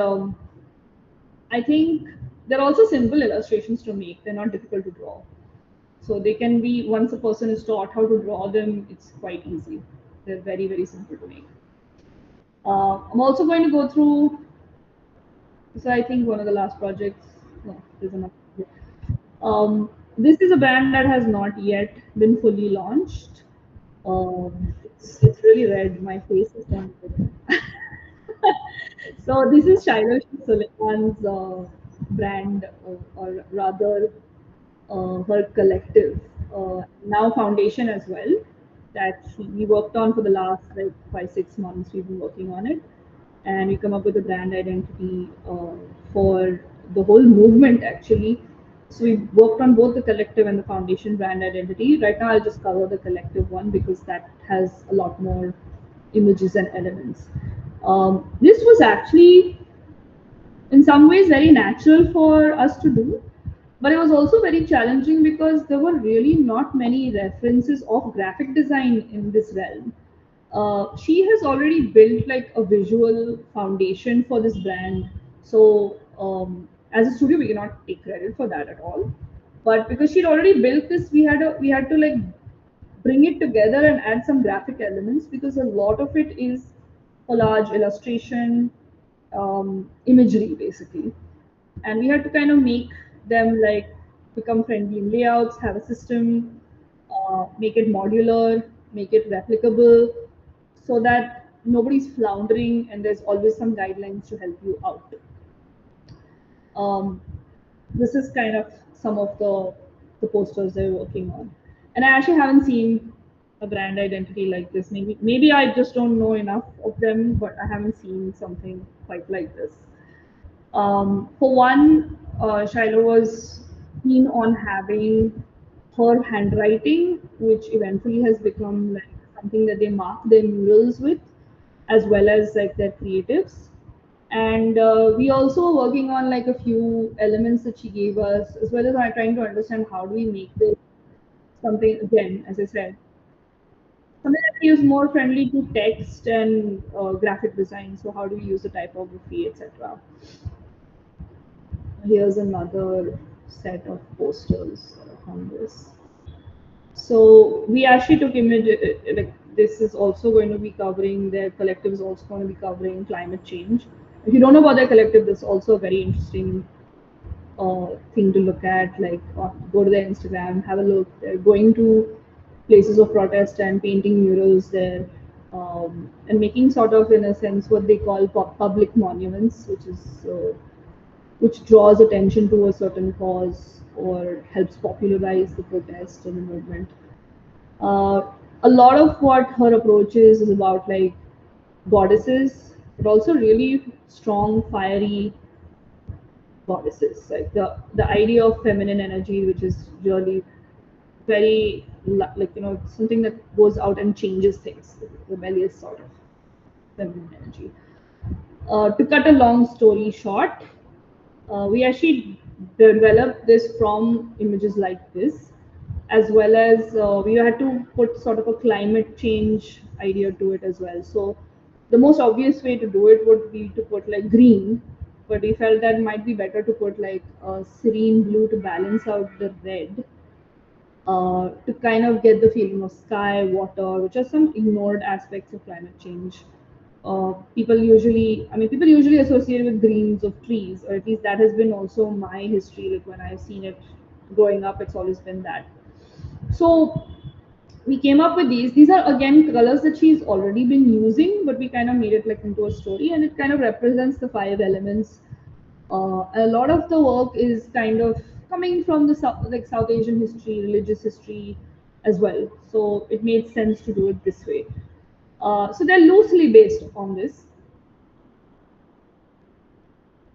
I think they're also simple illustrations to make. They're not difficult to draw. So they can be, once a person is taught how to draw them, it's quite easy. They're very, very simple to make. I'm also going to go through, so I think one of the last projects, no, there's another. This is a brand that has not yet been fully launched. It's really red. My face is done. So this is Shiloh Sullivan's brand, or rather, her collective, now foundation as well, that we worked on for the last like 5 6 months. We've been working on it, and we come up with a brand identity for the whole movement actually. So we worked on both the collective and the foundation brand identity. Right now, I'll just cover the collective one because that has a lot more images and elements. This was actually in some ways very natural for us to do, But it was also very challenging because there were really not many references of graphic design in this realm. She has already built like a visual foundation for this brand. So as a studio, we cannot take credit for that at all. But because she'd already built this, we had to like bring it together and add some graphic elements because a lot of it is collage, illustration, imagery basically, and we had to kind of make them like become friendly in layouts, have a system, make it modular, make it replicable, so that nobody's floundering and there's always some guidelines to help you out. Um, this is kind of some of the posters they're working on, and I actually haven't seen a brand identity like this. Maybe I just don't know enough of them, but I haven't seen something quite like this. For one, Shiloh was keen on having her handwriting, which eventually has become like something that they mark their murals with, as well as like their creatives. And we also were working on like a few elements that she gave us, as well as trying to understand how do we make this something again, as I said, something that is more friendly to text and graphic design. So how do we use the typography, etc. Here's another set of posters on this. So we actually took image, like this is also going to be covering, their collective is also going to be covering climate change. If you don't know about their collective, this is also a very interesting thing to look at. Like go to their Instagram, have a look. They're going to places of protest and painting murals there, and making sort of, in a sense, what they call public monuments, which draws attention to a certain cause or helps popularize the protest and the movement. Uh, a lot of what her approach is about like goddesses, but also really strong, fiery goddesses. Like the idea of feminine energy, which is really very like something that goes out and changes things, rebellious sort of feminine energy. To cut a long story short, we actually developed this from images like this, as well as we had to put sort of a climate change idea to it as well. So the most obvious way to do it would be to put like green, but we felt that it might be better to put like a serene blue to balance out the red, to kind of get the feeling of sky, water, which are some ignored aspects of climate change. People usually associate with greens of trees, or at least that has been also my history. Like when I've seen it growing up, it's always been that. So we came up with these. These are again colors that she's already been using, but we kind of made it like into a story, and it kind of represents the five elements. A lot of the work is kind of coming from the like South Asian history, religious history as well. So it made sense to do it this way. So they're loosely based on this,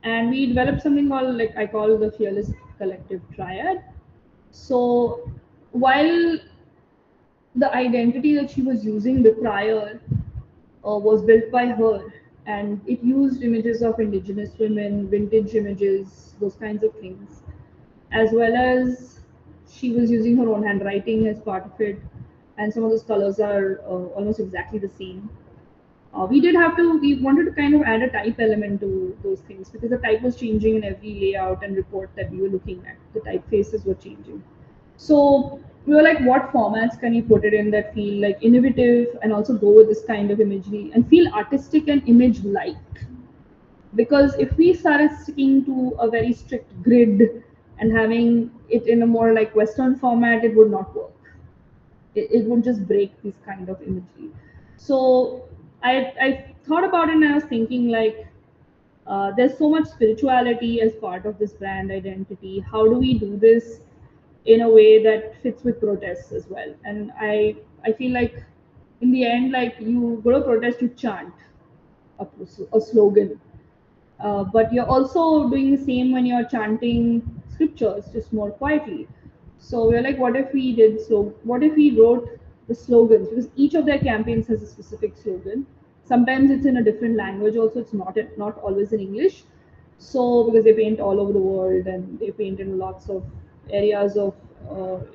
and we developed something called, like I call, the fearless collective triad. So while the identity that she was using, the prior, was built by her, and it used images of indigenous women, vintage images, those kinds of things, as well as she was using her own handwriting as part of it, and some of those colors are almost exactly the same. We wanted to kind of add a type element to those things because the type was changing in every layout and report that we were looking at. The typefaces were changing. So we were like, what formats can you put it in that feel like innovative and also go with this kind of imagery and feel artistic and image like? Because if we started sticking to a very strict grid and having it in a more like Western format, it would not work. It would just break this kind of imagery. So I thought about it and I was thinking like, there's so much spirituality as part of this brand identity. How do we do this in a way that fits with protests as well? And I feel like in the end, like you go to protest, you chant a slogan, but you're also doing the same when you're chanting scriptures, just more quietly. So we're like, what if we did so? What if we wrote the slogans? Because each of their campaigns has a specific slogan. Sometimes it's in a different language. Also, it's not always in English. So because they paint all over the world and they paint in lots of areas of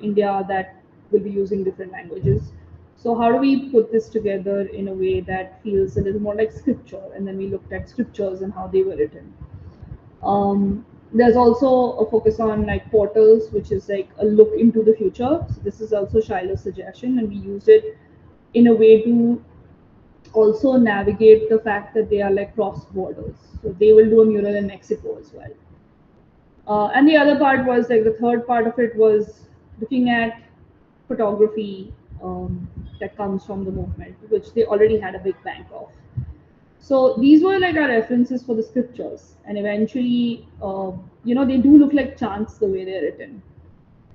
India that will be using different languages. So how do we put this together in a way that feels a little more like scripture? And then we looked at scriptures and how they were written. There's also a focus on like portals, which is like a look into the future. So this is also Shiloh's suggestion, and we use it in a way to also navigate the fact that they are like cross borders. So they will do a mural in Mexico as well. And the other part was like the third part of it was looking at photography that comes from the movement, which they already had a big bank of. So these were like our references for the scriptures, and eventually, they do look like chants the way they're written,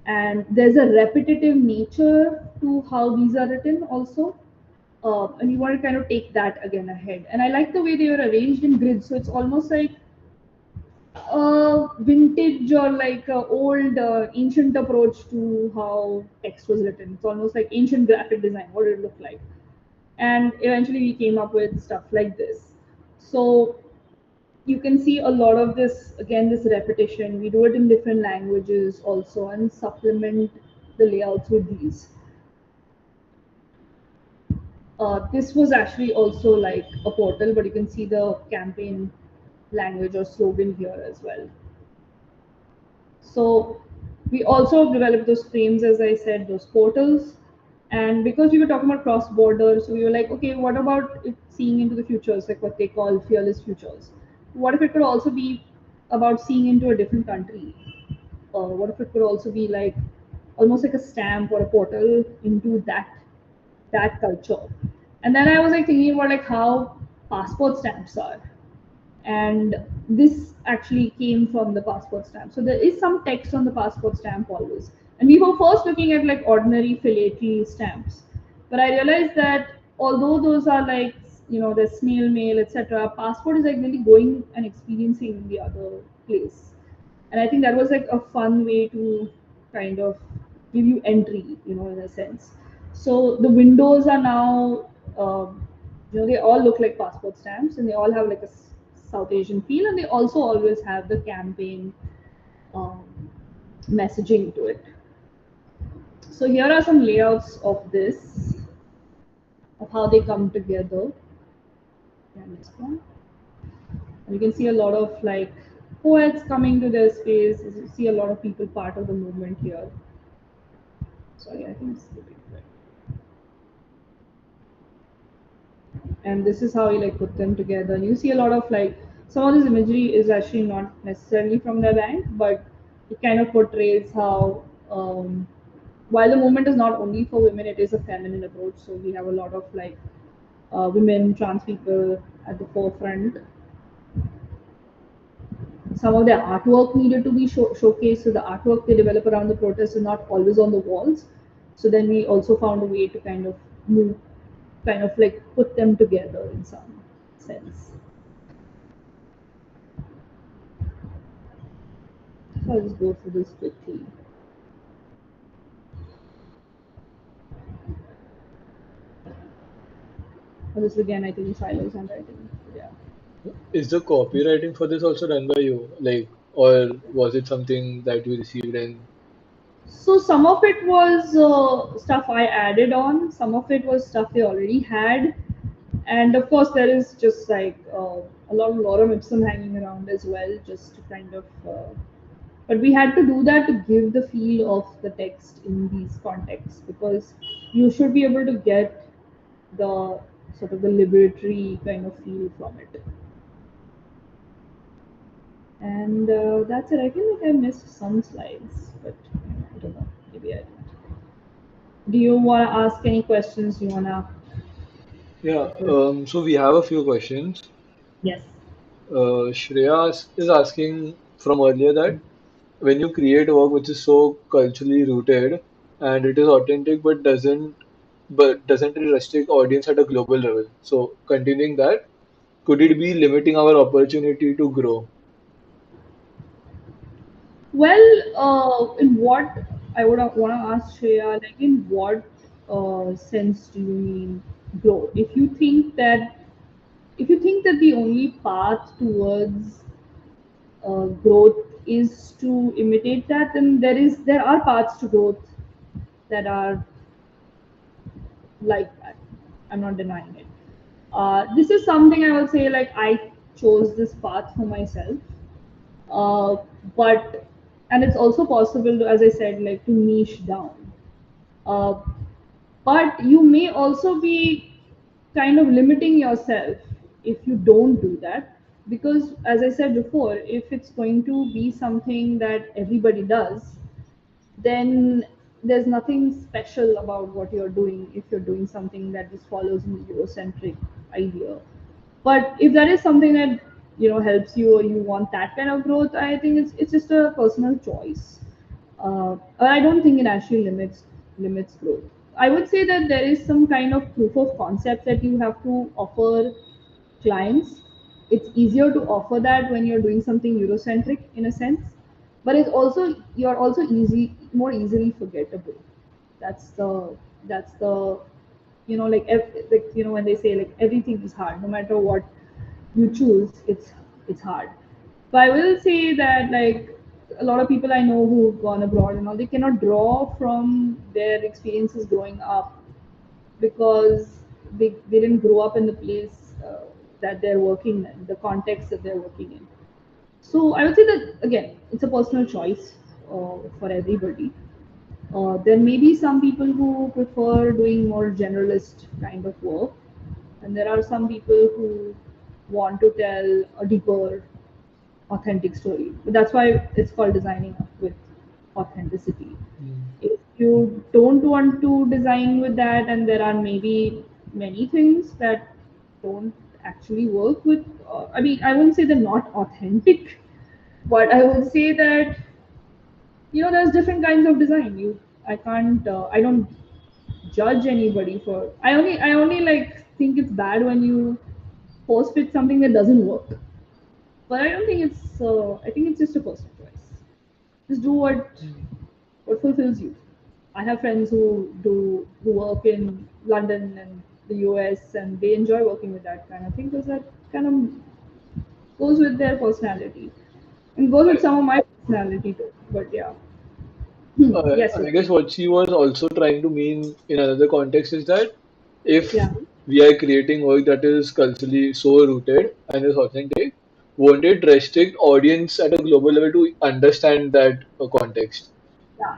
and there's a repetitive nature to how these are written also. And we want to kind of take that again ahead. And I like the way they were arranged in grids, so it's almost like vintage or like a old ancient approach to how text was written. It's almost like ancient graphic design. What did it look like? And eventually we came up with stuff like this. So you can see a lot of this again, this repetition. We do it in different languages also, and supplement the layouts with these. This was actually also like a portal, but you can see the campaign language or slogan here as well. So we also developed those frames, as I said, those portals. And because we were talking about cross border, so we were like, okay, what about it seeing into the futures, like what they call fearless futures? What if it could also be about seeing into a different country? What if it could also be like almost like a stamp or a portal into that culture? And then I was like thinking about like how passport stamps are, and this actually came from the passport stamp. So there is some text on the passport stamp always. And we were first looking at like ordinary filatry stamps, but I realized that although those are like the snail mail, etc., passport is like really going and experiencing the other place. And I think that was like a fun way to kind of give you entry, in a sense. So the windows are now, they all look like passport stamps, and they all have like a South Asian feel, and they also always have the campaign um, messaging to it. So here are some layouts of this, of how they come together. Yeah, next one. And you can see a lot of like poets coming to their space. You see a lot of people part of the movement here. Sorry, I think it's a bit quick. And this is how you like put them together. And you see a lot of like some of this imagery is actually not necessarily from the bank, but it kind of portrays how while the movement is not only for women, it is a feminine approach. So we have a lot of like women, trans people at the forefront. Some of their artwork needed to be showcased, so the artwork they develop around the protest is not always on the walls. So then we also found a way to kind of move, kind of like put them together in some sense. So I'll just go through this quickly. This again, I think Shiloh's handwriting. Yeah. Is the copywriting for this also done by you? Like, or was it something that you received and So some of it was stuff I added on. Some of it was stuff they already had, and of course there is just like a lot of lorem ipsum hanging around as well, just to kind of. But we had to do that to give the feel of the text in these contexts, because you should be able to get the sort of the liberatory kind of feel from it. And that's it. I feel like I missed some slides, but I don't know. Maybe I didn't. Do you want to ask any questions? You want to? yeah? So we have a few questions. Yes. Shreya is asking from earlier that when you create work which is so culturally rooted and it is authentic but doesn't really restrict audience at a global level. So continuing that, could it be limiting our opportunity to grow? Well, in what I would want to ask Shreya, like in what sense do you mean grow? If you think that the only path towards growth is to imitate that, then there are paths to growth that are like that. I'm not denying it. This is something I would say, like, I chose this path for myself. Uh, but and it's also possible to, as I said, like, to niche down. Uh, but you may also be kind of limiting yourself if you don't do that, because as I said before, if it's going to be something that everybody does, then there's nothing special about what you're doing if you're doing something that just follows an Eurocentric idea. But if that is something that helps you, or you want that kind of growth, I think it's just a personal choice. I don't think it actually limits growth. I would say that there is some kind of proof of concept that you have to offer clients. It's easier to offer that when you're doing something Eurocentric in a sense, but you're also more easily forgettable. That's the when they say, like, everything is hard, no matter what you choose, it's hard. But I will say that, like, a lot of people I know who've gone abroad and all, they cannot draw from their experiences growing up because they didn't grow up in the place that they're working in, the context that they're working in. So I would say that, again, it's a personal choice for everybody. There may be some people who prefer doing more generalist kind of work, and there are some people who want to tell a deeper, authentic story. But that's why it's called designing with authenticity. Mm. If you don't want to design with that, and there are maybe many things that don't actually work with, I mean, I wouldn't say they're not authentic, but I would say that there's different kinds of design. I don't judge anybody for. I only like think it's bad when you post with something that doesn't work. But I don't think it's. I think it's just a personal choice. Just do what fulfills you. I have friends who work in London and the US, and they enjoy working with that kind of thing because that kind of goes with their personality and goes with some of my personality too. But yeah, yes, I guess what she was also trying to mean in another context is that if yeah. we are creating work that is culturally so rooted and is authentic, won't it restrict audience at a global level to understand that context? Yeah.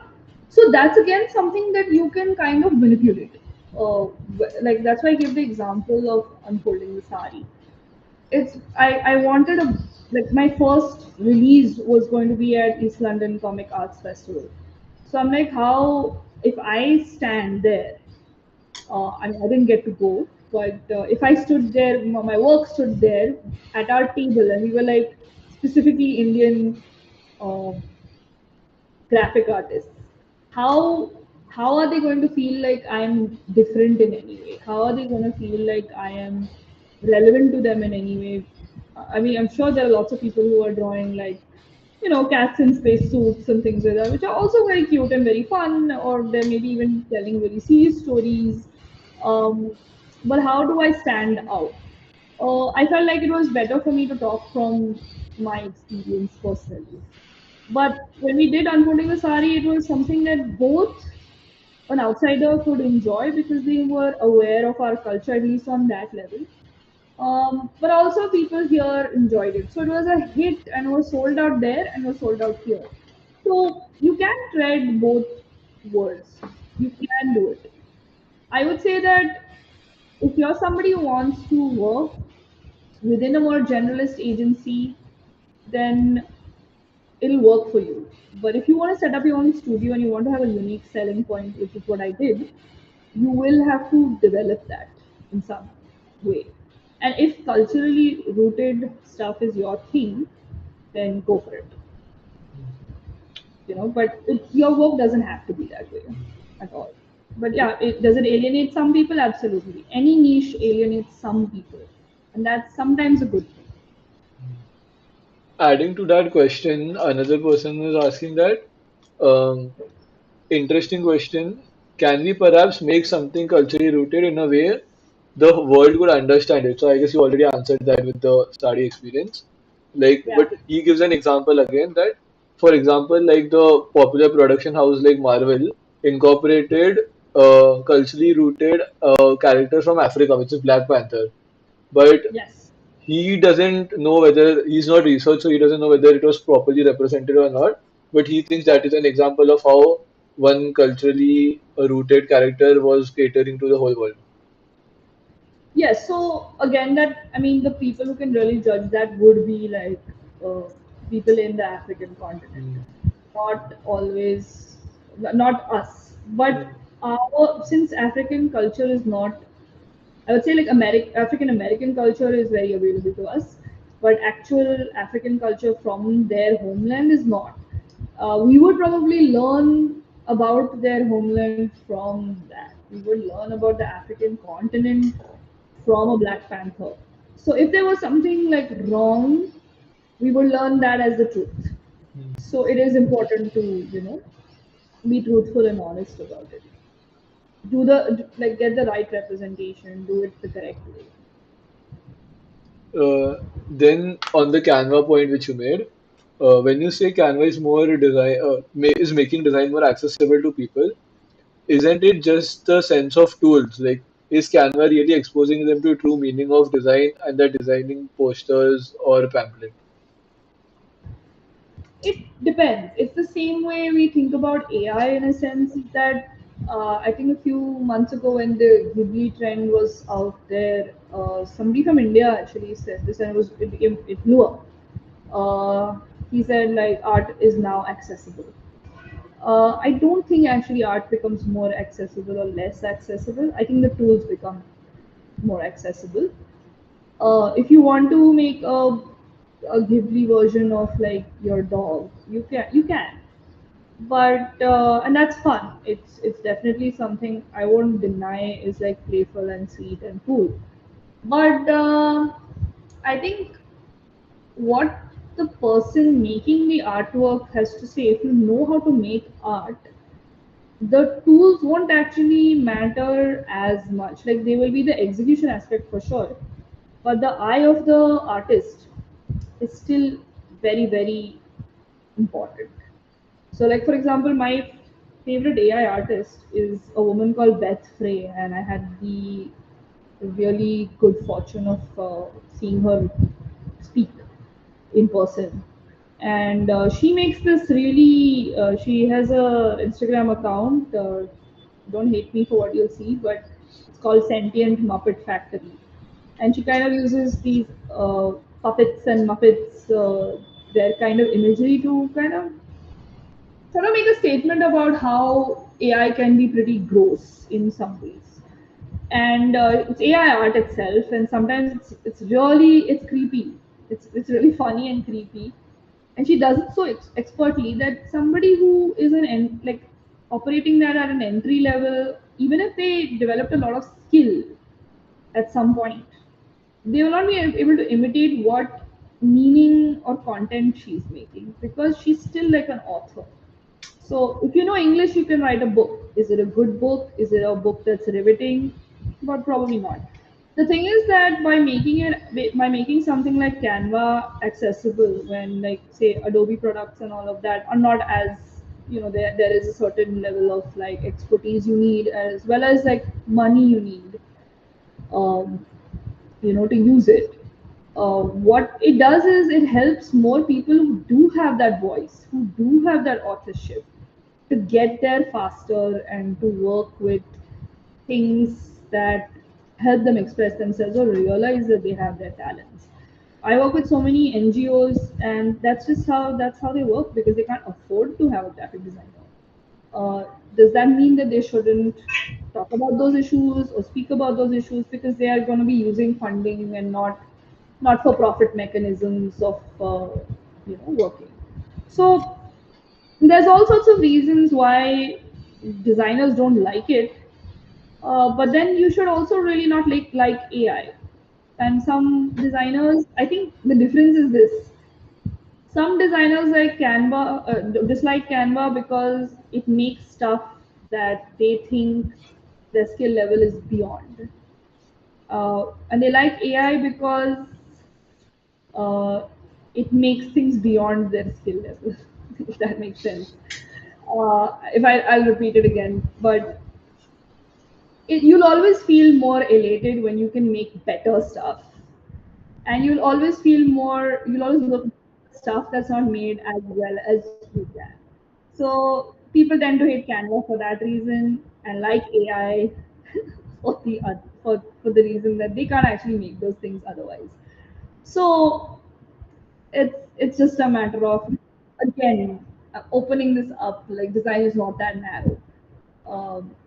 So that's again something that you can kind of manipulate. Like, that's why I give the example of unfolding the sari. I wanted a, like, my first release was going to be at East London Comic Arts Festival. So I'm like, how if I stand there? I mean, I didn't get to go, but if I stood there, my work stood there at our table, and we were like specifically Indian uh, graphic artists. How how are they going to feel like I'm different in any way? How are they going to feel like I am relevant to them in any way? I mean, I'm sure there are lots of people who are drawing, like, cats in space suits and things like that, which are also very cute and very fun, or they're maybe even telling very serious stories. Um, but how do I stand out? I felt like it was better for me to talk from my experience personally. But when we did Unfolding the Sari, it was something that both an outsider could enjoy because they were aware of our culture, at least on that level. But also people here enjoyed it. So it was a hit and was sold out there and was sold out here. So you can tread both worlds. You can do it. I would say that if you're somebody who wants to work within a more generalist agency, then it'll work for you. But if you want to set up your own studio and you want to have a unique selling point, which is what I did, you will have to develop that in some way. And if culturally rooted stuff is your thing, then go for it. But your work doesn't have to be that way at all. But yeah, does it alienate some people? Absolutely. Any niche alienates some people, and that's sometimes a good thing. Adding to that question, another person is asking that um, interesting question. Can we perhaps make something culturally rooted in a way the world would understand it? So I guess you already answered that with the study experience. Like, Yeah. but he gives an example again that, for example, like the popular production house like Marvel incorporated culturally rooted character from Africa, which is Black Panther. But Yes. he doesn't know whether he's not researched, so he doesn't know whether it was properly represented or not. But he thinks that is an example of how one culturally rooted character was catering to the whole world. Yes. So again, that I mean, the people who can really judge that would be like uh, people in the African continent, Hmm. not always, not us. But Hmm. since African culture is not, I would say like African American culture is very available to us, but actual African culture from their homeland is not. We would probably learn about their homeland from that. We would learn about the African continent from a Black Panther. So if there was something like wrong, we would learn that as the truth. Hmm. So it is important to, be truthful and honest about it. Do the like get the right representation, do it the correct way. Uh, then on the Canva point which you made, when you say Canva is more design is making design more accessible to people, isn't it just the sense of tools? Like, is Canva really exposing them to true meaning of design and they're designing posters or pamphlet? It depends. It's the same way we think about AI in a sense that I think a few months ago when the Ghibli trend was out there, somebody from India actually said this and it blew up. Uh, he said like art is now accessible. I don't think actually art becomes more accessible or less accessible. I think the tools become more accessible. If you want to make a Ghibli version of like your dog, you can, but and that's fun. It's definitely something I won't deny is like playful and sweet and cool. But I think what the person making the artwork has to say, if you know how to make art, the tools won't actually matter as much. Like they will be the execution aspect for sure, but the eye of the artist is still very, very important. So, like for example, my favorite AI artist is a woman called Beth Frey, and I had the really good fortune of seeing her speak in person. And she makes this really. She has a Instagram account. Don't hate me for what you'll see, but it's called Sentient Muppet Factory, and she kind of uses these puppets and muppets, their kind of imagery to kind of sort of make a statement about how AI can be pretty gross in some ways. And it's AI art itself, and sometimes it's really it's creepy. It's really funny and creepy, and she does it so expertly that somebody who is like operating that at an entry level, even if they developed a lot of skill at some point, they will not be able to imitate what meaning or content she's making because she's still like an author. So if you know English, you can write a book. Is it a good book? Is it a book that's riveting? But probably not. The thing is that by making something like Canva accessible, when like say Adobe products and all of that are not as there is a certain level of like expertise you need as well as like money you need um, to use it. What it does is it helps more people who do have that voice, who do have that authorship, to get there faster and to work with things that help them express themselves or realize that they have their talents. I work with so many NGOs, and that's how they work because they can't afford to have a graphic designer. Uh, does that mean that they shouldn't talk about those issues or speak about those issues because they are going to be using funding and not for profit mechanisms of working? So there's all sorts of reasons why designers don't like it, but then you should also really not like AI. And some designers, I think the difference is this: some designers like Canva, dislike Canva because it makes stuff that they think their skill level is beyond. And they like AI because it makes things beyond their skill level, if that makes sense. If I'll repeat it again, but you'll always feel more elated when you can make better stuff, and you'll always look at stuff that's not made as well as you can. So people tend to hate Canva for that reason, and like AI for the reason that they can't actually make those things otherwise. So it's just a matter of, again, opening this up. Like, design is not that narrow.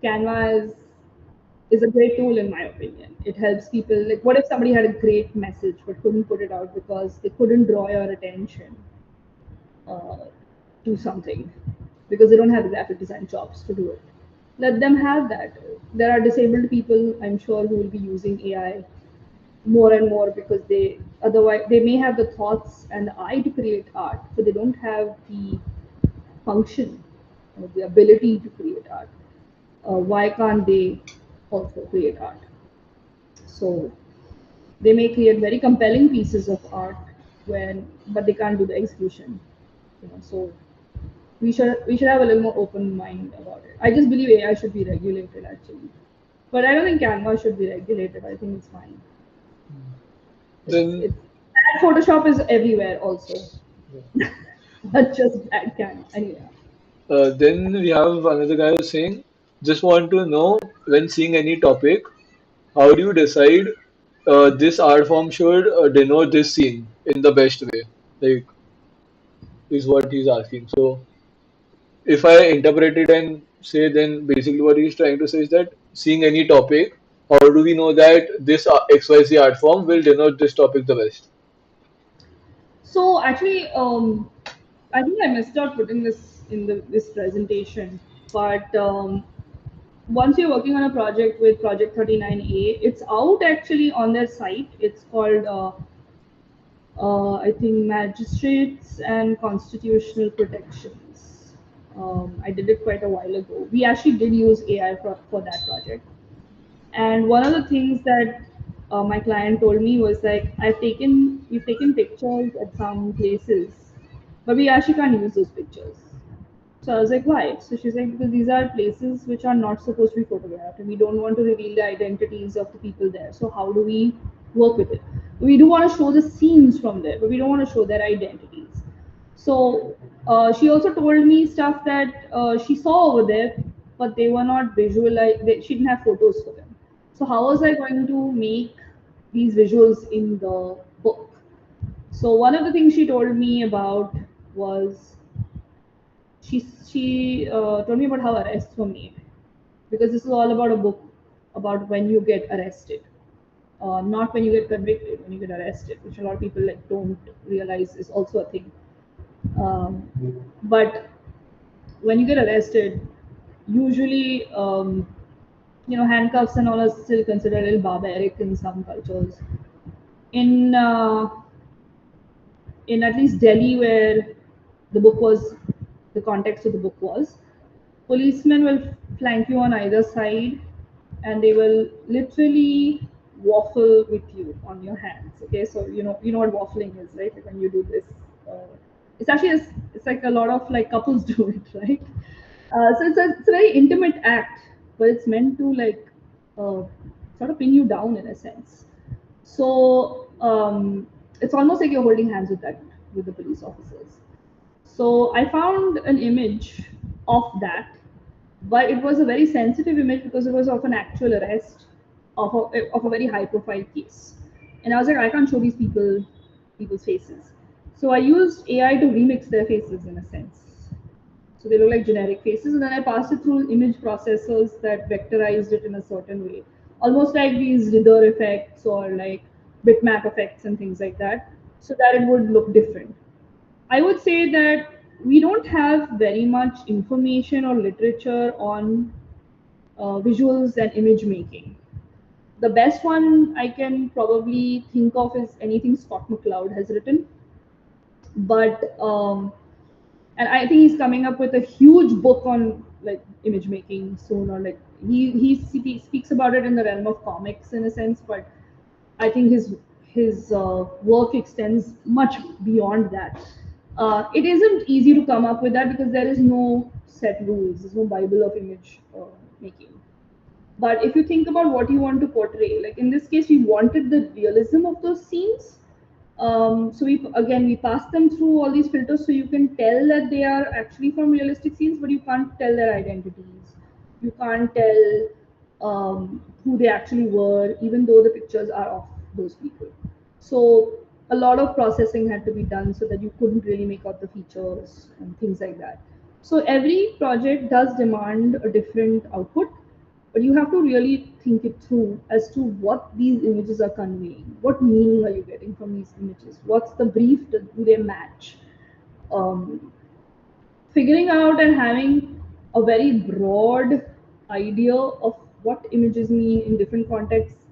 Canva is a great tool in my opinion. It helps people. Like, what if somebody had a great message but couldn't put it out because they couldn't draw your attention uh, to something because they don't have the graphic design jobs to do it? Let them have that. There are disabled people, I'm sure, who will be using AI more and more because they otherwise they may have the thoughts and the eye to create art, but they don't have the function or the ability to create art. Why can't they also create art? So they may create very compelling pieces of art when, but they can't do the execution. So we should have a little more open mind about it. I just believe AI should be regulated actually, but I don't think Canva should be regulated. I think it's fine. It's Then bad Photoshop is everywhere also, yeah. but just bad Canva. Anyway, Then we have another guy who's saying, just want to know when seeing any topic, how do you decide this art form should denote this scene in the best way? Like, is what he's asking. So, if I interpret it and say, then basically what he's trying to say is that seeing any topic, how do we know that this XYZ art form will denote this topic the best? so actually, I think I missed out putting this in this presentation, but once you're working on a project with Project 39A, it's out actually on their site. It's called, I think, Magistrates and Constitutional Protections. I did it quite a while ago. We actually did use AI for that project. And one of the things that my client told me was like, we've taken pictures at some places, but we actually can't use those pictures. So I was like, why? So she's like, because these are places which are not supposed to be photographed, and we don't want to reveal the identities of the people there. So how do we work with it? We do want to show the scenes from there, but we don't want to show their identities. So she also told me stuff that she saw over there, but they were not visualized. She didn't have photos for them. So how was I going to make these visuals in the book? So one of the things she told me about was she told me about how arrests were made, because this is all about a book about when you get arrested, not when you get convicted, when you get arrested, which a lot of people like don't realize is also a thing. um, but when you get arrested, usually handcuffs and all are still considered a little barbaric in some cultures. In at least Delhi, where the book was, the context of the book was, policemen will flank you on either side, and they will literally waffle with you on your hands. Okay, so you know what waffling is, right? Like when you do this, uh, it's actually it's like a lot of like couples do it, right? So it's a very intimate act, but it's meant to like uh, sort of pin you down in a sense. So it's almost like you're holding hands with the police officers. So I found an image of that, but it was a very sensitive image because it was of an actual arrest of a very high profile case. And I was like, I can't show these people's faces. So I used AI to remix their faces in a sense. So they look like generic faces, and then I passed it through image processors that vectorized it in a certain way, almost like these Ridder effects or like bitmap effects and things like that, so that it would look different. I would say that we don't have very much information or literature on visuals and image making. The best one I can probably think of is anything Scott McCloud has written, but and I think he's coming up with a huge book on like image making soon, or like he speaks about it in the realm of comics in a sense, but I think his work extends much beyond that. It isn't easy to come up with that because there is no set rules. There's no Bible of image making. But if you think about what you want to portray, like in this case, we wanted the realism of those scenes. So we pass them through all these filters so you can tell that they are actually from realistic scenes, but you can't tell their identities. You can't tell who they actually were, even though the pictures are of those people. So a lot of processing had to be done so that you couldn't really make out the features and things like that. So every project does demand a different output, but you have to really think it through as to what these images are conveying. What meaning are you getting from these images? What's the brief? Do they match? Um, Figuring out and having a very broad idea of what images mean in different contexts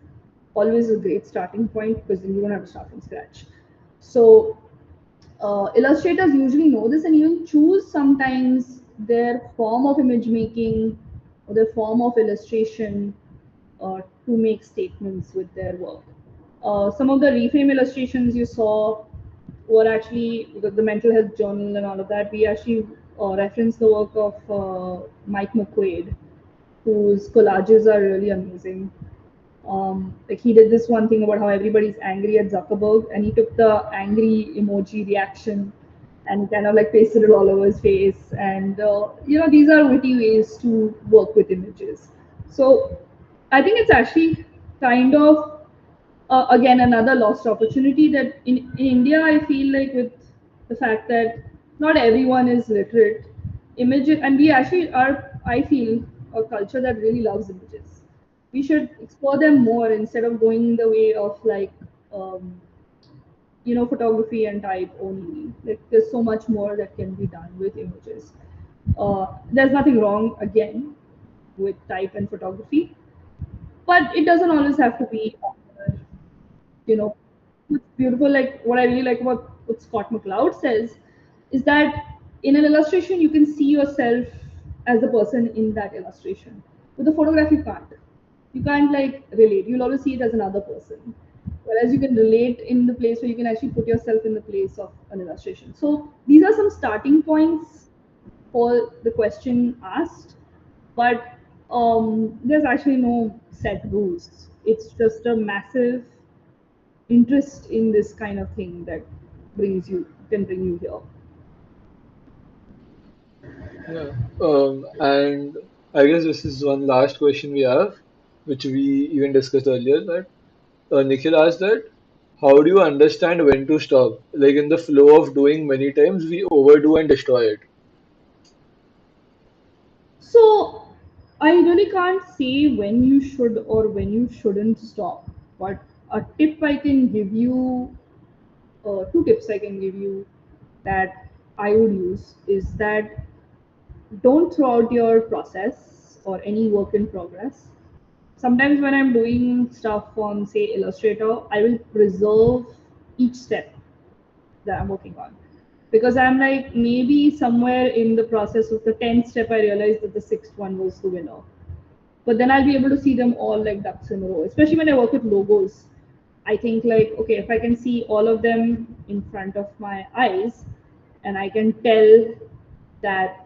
always a great starting point because then you don't have to start from scratch. So illustrators usually know this and even choose sometimes their form of image making or their form of illustration to make statements with their work. Some of the reframe illustrations you saw were actually the mental health journal and all of that. We actually reference the work of Mike McQuaid, whose collages are really amazing. Like he did this one thing about how everybody's angry at Zuckerberg, and he took the angry emoji reaction and kind of like pasted it all over his face. And these are witty ways to work with images. So I think it's actually kind of again another lost opportunity that in India I feel like with the fact that not everyone is literate image and we actually are I feel a culture that really loves images. We should explore them more instead of going the way of like um, photography and type only. Like there's so much more that can be done with images. There's nothing wrong again with type and photography, but it doesn't always have to be you know what's beautiful, like what I really like about what Scott McCloud says is that in an illustration you can see yourself as the person in that illustration. With a photograph you can't like relate, you'll always see it as another person, whereas you can relate in the place where you can actually put yourself in the place of an illustration. So these are some starting points for the question asked, but there's actually no set rules. It's just a massive interest in this kind of thing that can bring you here. Yeah. And I guess this is one last question we have, which we even discussed earlier. That Nikhil asked that, how do you understand when to stop? Like in the flow of doing many times, we overdo and destroy it. So I really can't say when you should or when you shouldn't stop. But a tip I can give you, two tips I can give you that I would use is that don't throw out your process or any work in progress. Sometimes when I'm doing stuff on, say, Illustrator, I will preserve each step that I'm working on. Because I'm like, maybe somewhere in the process of the 10th step, I realized that the sixth one was the winner. But then I'll be able to see them all like ducks in a row, especially when I work with logos. I think, like, okay, if I can see all of them in front of my eyes and I can tell that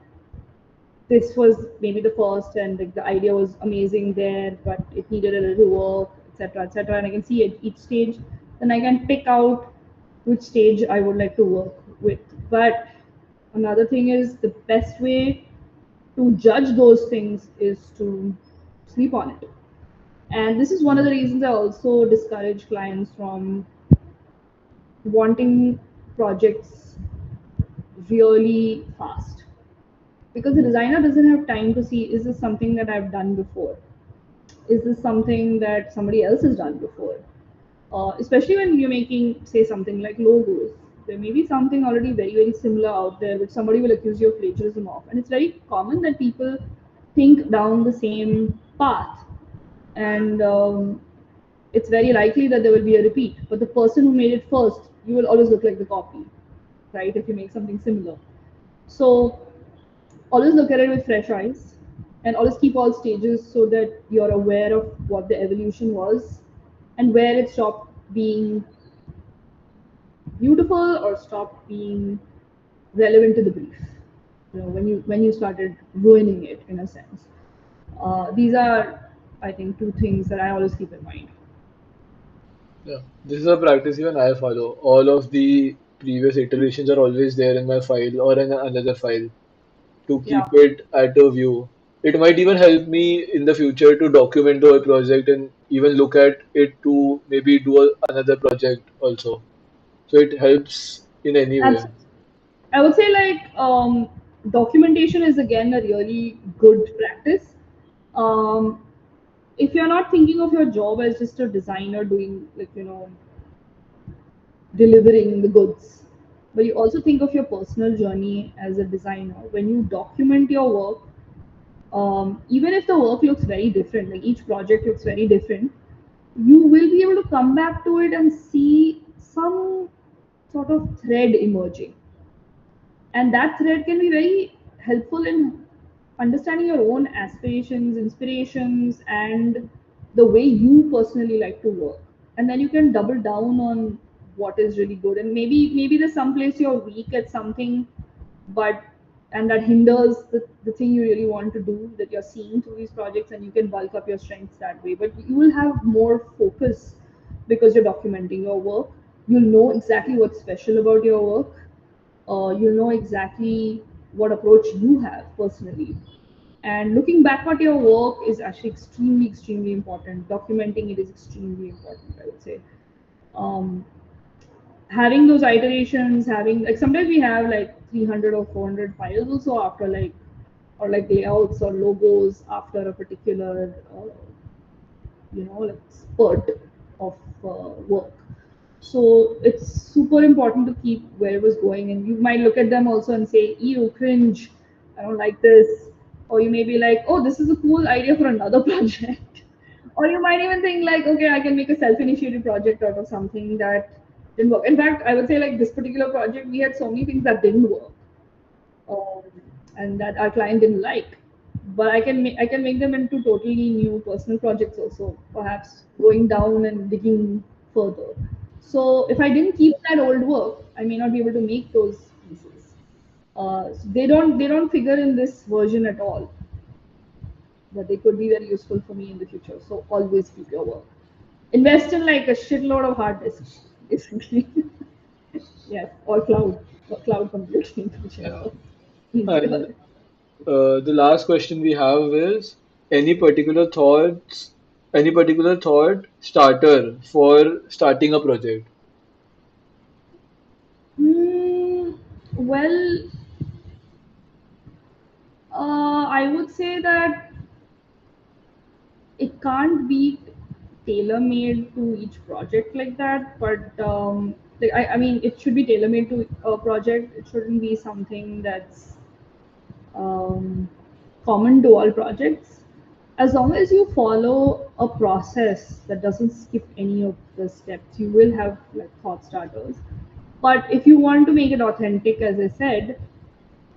this was maybe the first and like the idea was amazing there, but it needed a little work, etc., etc. And I can see at each stage, then I can pick out which stage I would like to work with. But another thing is the best way to judge those things is to sleep on it. And this is one of the reasons I also discourage clients from wanting projects really fast, because the designer doesn't have time to see, is this something that I've done before, is this something that somebody else has done before. Especially when you're making, say, something like logos, there may be something already very very similar out there which somebody will accuse you of plagiarism of, and it's very common that people think down the same path, and it's very likely that there will be a repeat, but the person who made it first, you will always look like the copy, right, if you make something similar. So always look at it with fresh eyes and always keep all stages so that you're aware of what the evolution was and where it stopped being beautiful or stopped being relevant to the brief. You know, when you started ruining it in a sense. These are, I think, two things that I always keep in mind. Yeah, this is a practice even I follow. All of the previous iterations are always there in my file or in another file to keep Yeah. it at a view. It might even help me in the future to document the whole project and even look at it to maybe do another project also. So it helps in any way. Absolutely. I would say like documentation is again a really good practice. Um, if you're not thinking of your job as just a designer doing like delivering the goods, but you also think of your personal journey as a designer. When you document your work, even if the work looks very different, like each project looks very different, you will be able to come back to it and see some sort of thread emerging, and that thread can be very helpful in understanding your own aspirations, inspirations, and the way you personally like to work. And then you can double down on what is really good, and maybe there's some place you're weak at something, but and that hinders the thing you really want to do that you're seeing through these projects, and you can bulk up your strengths that way. But you will have more focus because you're documenting your work. You'll know exactly what's special about your work. You'll know exactly what approach you have personally. And looking back at your work is actually extremely important. Documenting it is extremely important, I would say. Um, Having those iterations, having like sometimes we have like 300 or 400 files also after like, or like layouts or logos after a particular like spurt of work. So it's super important to keep where it was going, and you might look at them also and say, "Ew, cringe! I don't like this," or you may be like, "Oh, this is a cool idea for another project," or you might even think like, "Okay, I can make a self-initiated project out of something that didn't work." In fact, I would say like this particular project, we had so many things that didn't work, um, and that our client didn't like. But I can make them into totally new personal projects also, perhaps going down and digging further. So if I didn't keep that old work, I may not be able to make those pieces. So they don't figure in this version at all, but they could be very useful for me in the future. So always keep your work. Invest in like a shitload of hard disks, basically. Yes, or cloud computing, Yeah. whichever And easier. the last question we have is any particular thoughts, any particular thought starter for starting a project? Hmm, well, I would say that it can't be tailor made to each project like that, but like, I mean, it should be tailor made to a project. It shouldn't be something that's um, common to all projects. As long as you follow a process that doesn't skip any of the steps, you will have like thought starters. But if you want to make it authentic, as I said,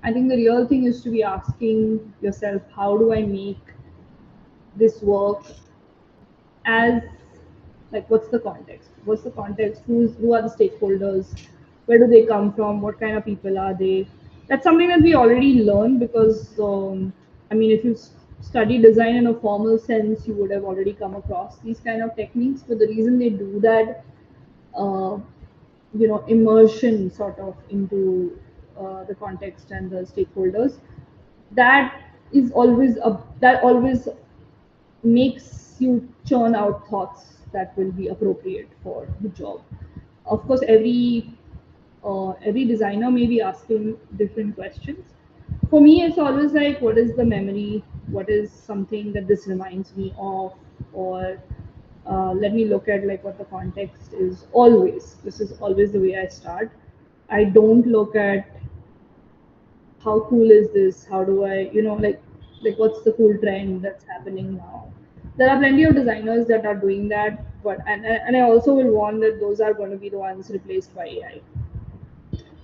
I think the real thing is to be asking yourself, how do I make this work as like what's the context, who are the stakeholders, where do they come from, what kind of people are they. That's something that we already learn because I mean, if you study design in a formal sense, you would have already come across these kind of techniques. But the reason they do that, uh, immersion sort of into the context and the stakeholders, that is always a that always makes you churn out thoughts that will be appropriate for the job. Of course, every designer may be asking different questions. For me, it's always like, what is the memory? What is something that this reminds me of? Or let me look at like what the context is. Always, this is always the way I start. I don't look at how cool is this, how do I, like what's the cool trend that's happening now. There are plenty of designers that are doing that, but and I also will warn that those are going to be the ones replaced by AI,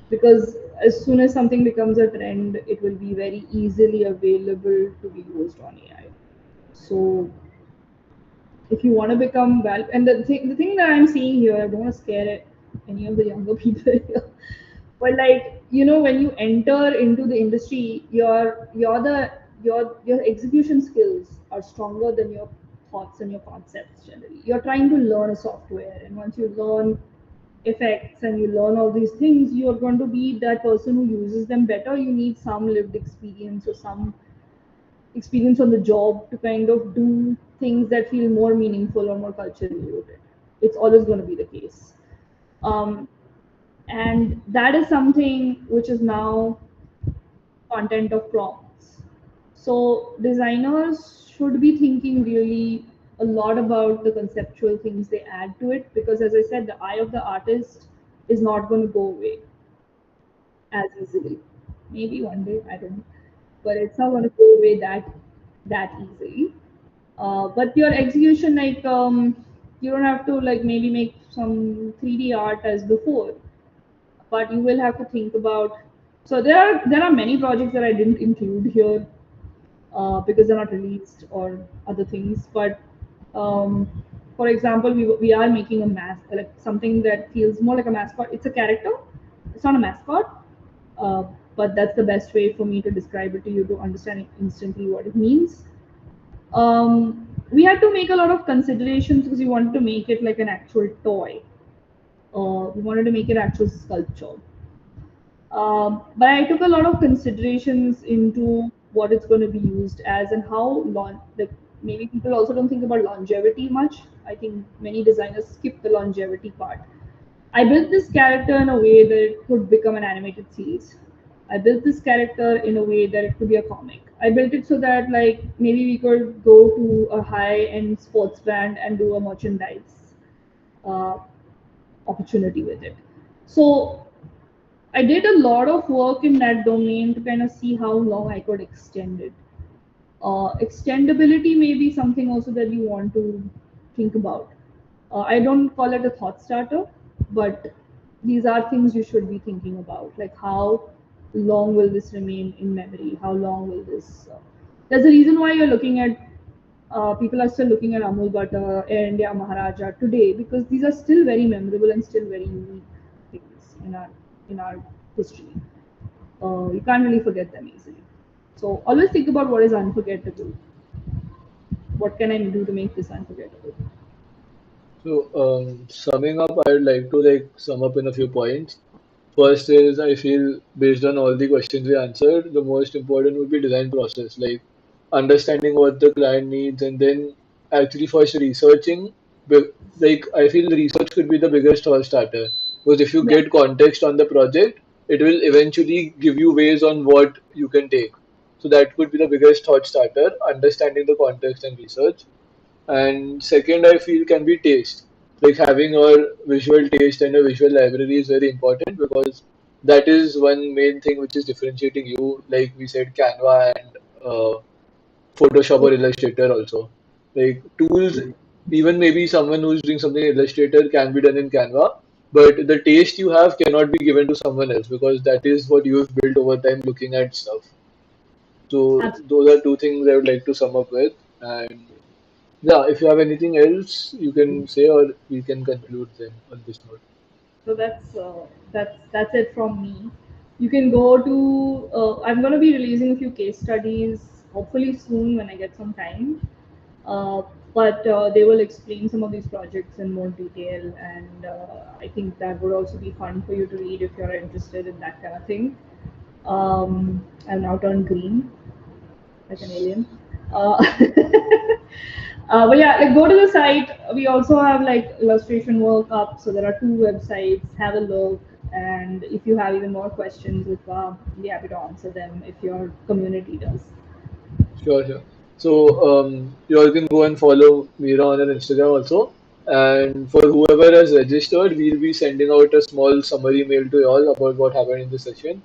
because as soon as something becomes a trend, it will be very easily available to be used on AI. So if you want to become well, and the thing that I'm seeing here, I don't want to scare it, any of the younger people here. But like, when you enter into the industry, your execution skills are stronger than your thoughts and your concepts generally. You're trying to learn a software, and once you learn effects and you learn all these things, you're going to be that person who uses them better. You need some lived experience or some experience on the job to kind of do things that feel more meaningful or more culturally rooted. It's always going to be the case. Um, and that is something which is now content of prompts. So designers should be thinking really a lot about the conceptual things they add to it, because as I said, the eye of the artist is not going to go away as easily. Maybe one day, I don't know, but it's not going to go away that easily. But your execution, like, you don't have to like maybe make some 3D art as before, but you will have to think about. So there are many projects that I didn't include here because they're not released or other things. But um, for example, we are making a like something that feels more like a mascot. It's a character. It's not a mascot, uh, but that's the best way for me to describe it to you to understand instantly what it means. We had to make a lot of considerations because we wanted to make it like an actual toy. We wanted to make it actual sculpture. But I took a lot of considerations into what it's going to be used as and how long. Like maybe people also don't think about longevity much. I think many designers skip the longevity part. I built this character in a way that it could become an animated series. I built this character in a way that it could be a comic. I built it so that like maybe we could go to a high-end sports brand and do a merchandise uh, opportunity with it. So I did a lot of work in that domain to kind of see how long I could extend it. Extendability may be something also that you want to think about. I don't call it a thought starter, but these are things you should be thinking about. Like how long will this remain in memory? How long will this? There's a reason why you're looking at. People are still looking at Amul Butter, Air India Maharaja today because these are still very memorable and still very unique things in our history. You can't really forget them easily. So always think about what is unforgettable. What can I do to make this unforgettable? So, summing up, I'd like to like sum up in a few points. First is I feel based on all the questions we answered, the most important would be design process, like understanding what the client needs and then actually first researching. Be- Like I feel research could be the biggest thought starter because if you Yeah. get context on the project, it will eventually give you ways on what you can take. So that could be the biggest thought starter, understanding the context and research. And second, I feel can be taste. Like having a visual taste and a visual library is very important because that is one main thing which is differentiating you. Like we said, Canva and Photoshop or Illustrator also. Like tools, even maybe someone who's doing something in Illustrator can be done in Canva, but the taste you have cannot be given to someone else because that is what you've built over time looking at stuff. So Absolutely. those are two things I would like to sum up with. And yeah, if you have anything else, you can say, or we can conclude then on this note. So that's it from me. You can go to. I'm going to be releasing a few case studies hopefully soon when I get some time. Uh, but they will explain some of these projects in more detail, and I think that would also be fun for you to read if you're interested in that kind of thing. I'll now turn green like an alien. Uh, but yeah, like go to the site. We also have like illustration work up, so there are two websites. Have a look, and if you have even more questions, we'll be happy to answer them if your community does. Sure, sure. So you all can go and follow Mira on her Instagram also. And for whoever has registered, we'll be sending out a small summary mail to you all about what happened in the session.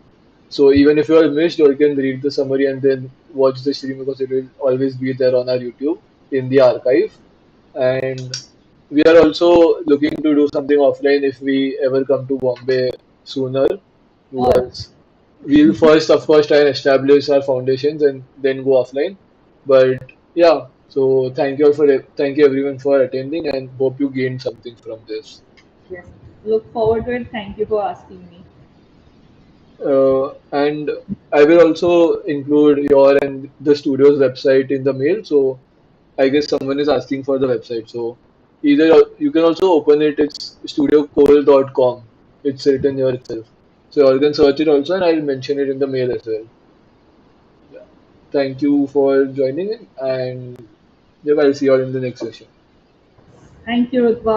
So even if you all missed, you all can read the summary and then watch the stream because it will always be there on our YouTube in the archive. And we are also looking to do something offline if we ever come to Bombay sooner. Oh, Was we'll first, of course, try and establish our foundations and then go offline. But yeah, so thank you all for thank you everyone for attending and hope you gained something from this. Yes. Look forward to it. Thank you for asking me. And I will also include your and the studio's website in the mail. So I guess someone is asking for the website. So either you can also open it. It's studiocole.com. It's written here itself. So you can search it also, and I'll mention it in the mail as well. Yeah. Thank you for joining in, and yeah, I'll see you all in the next session. Thank you, Rutva.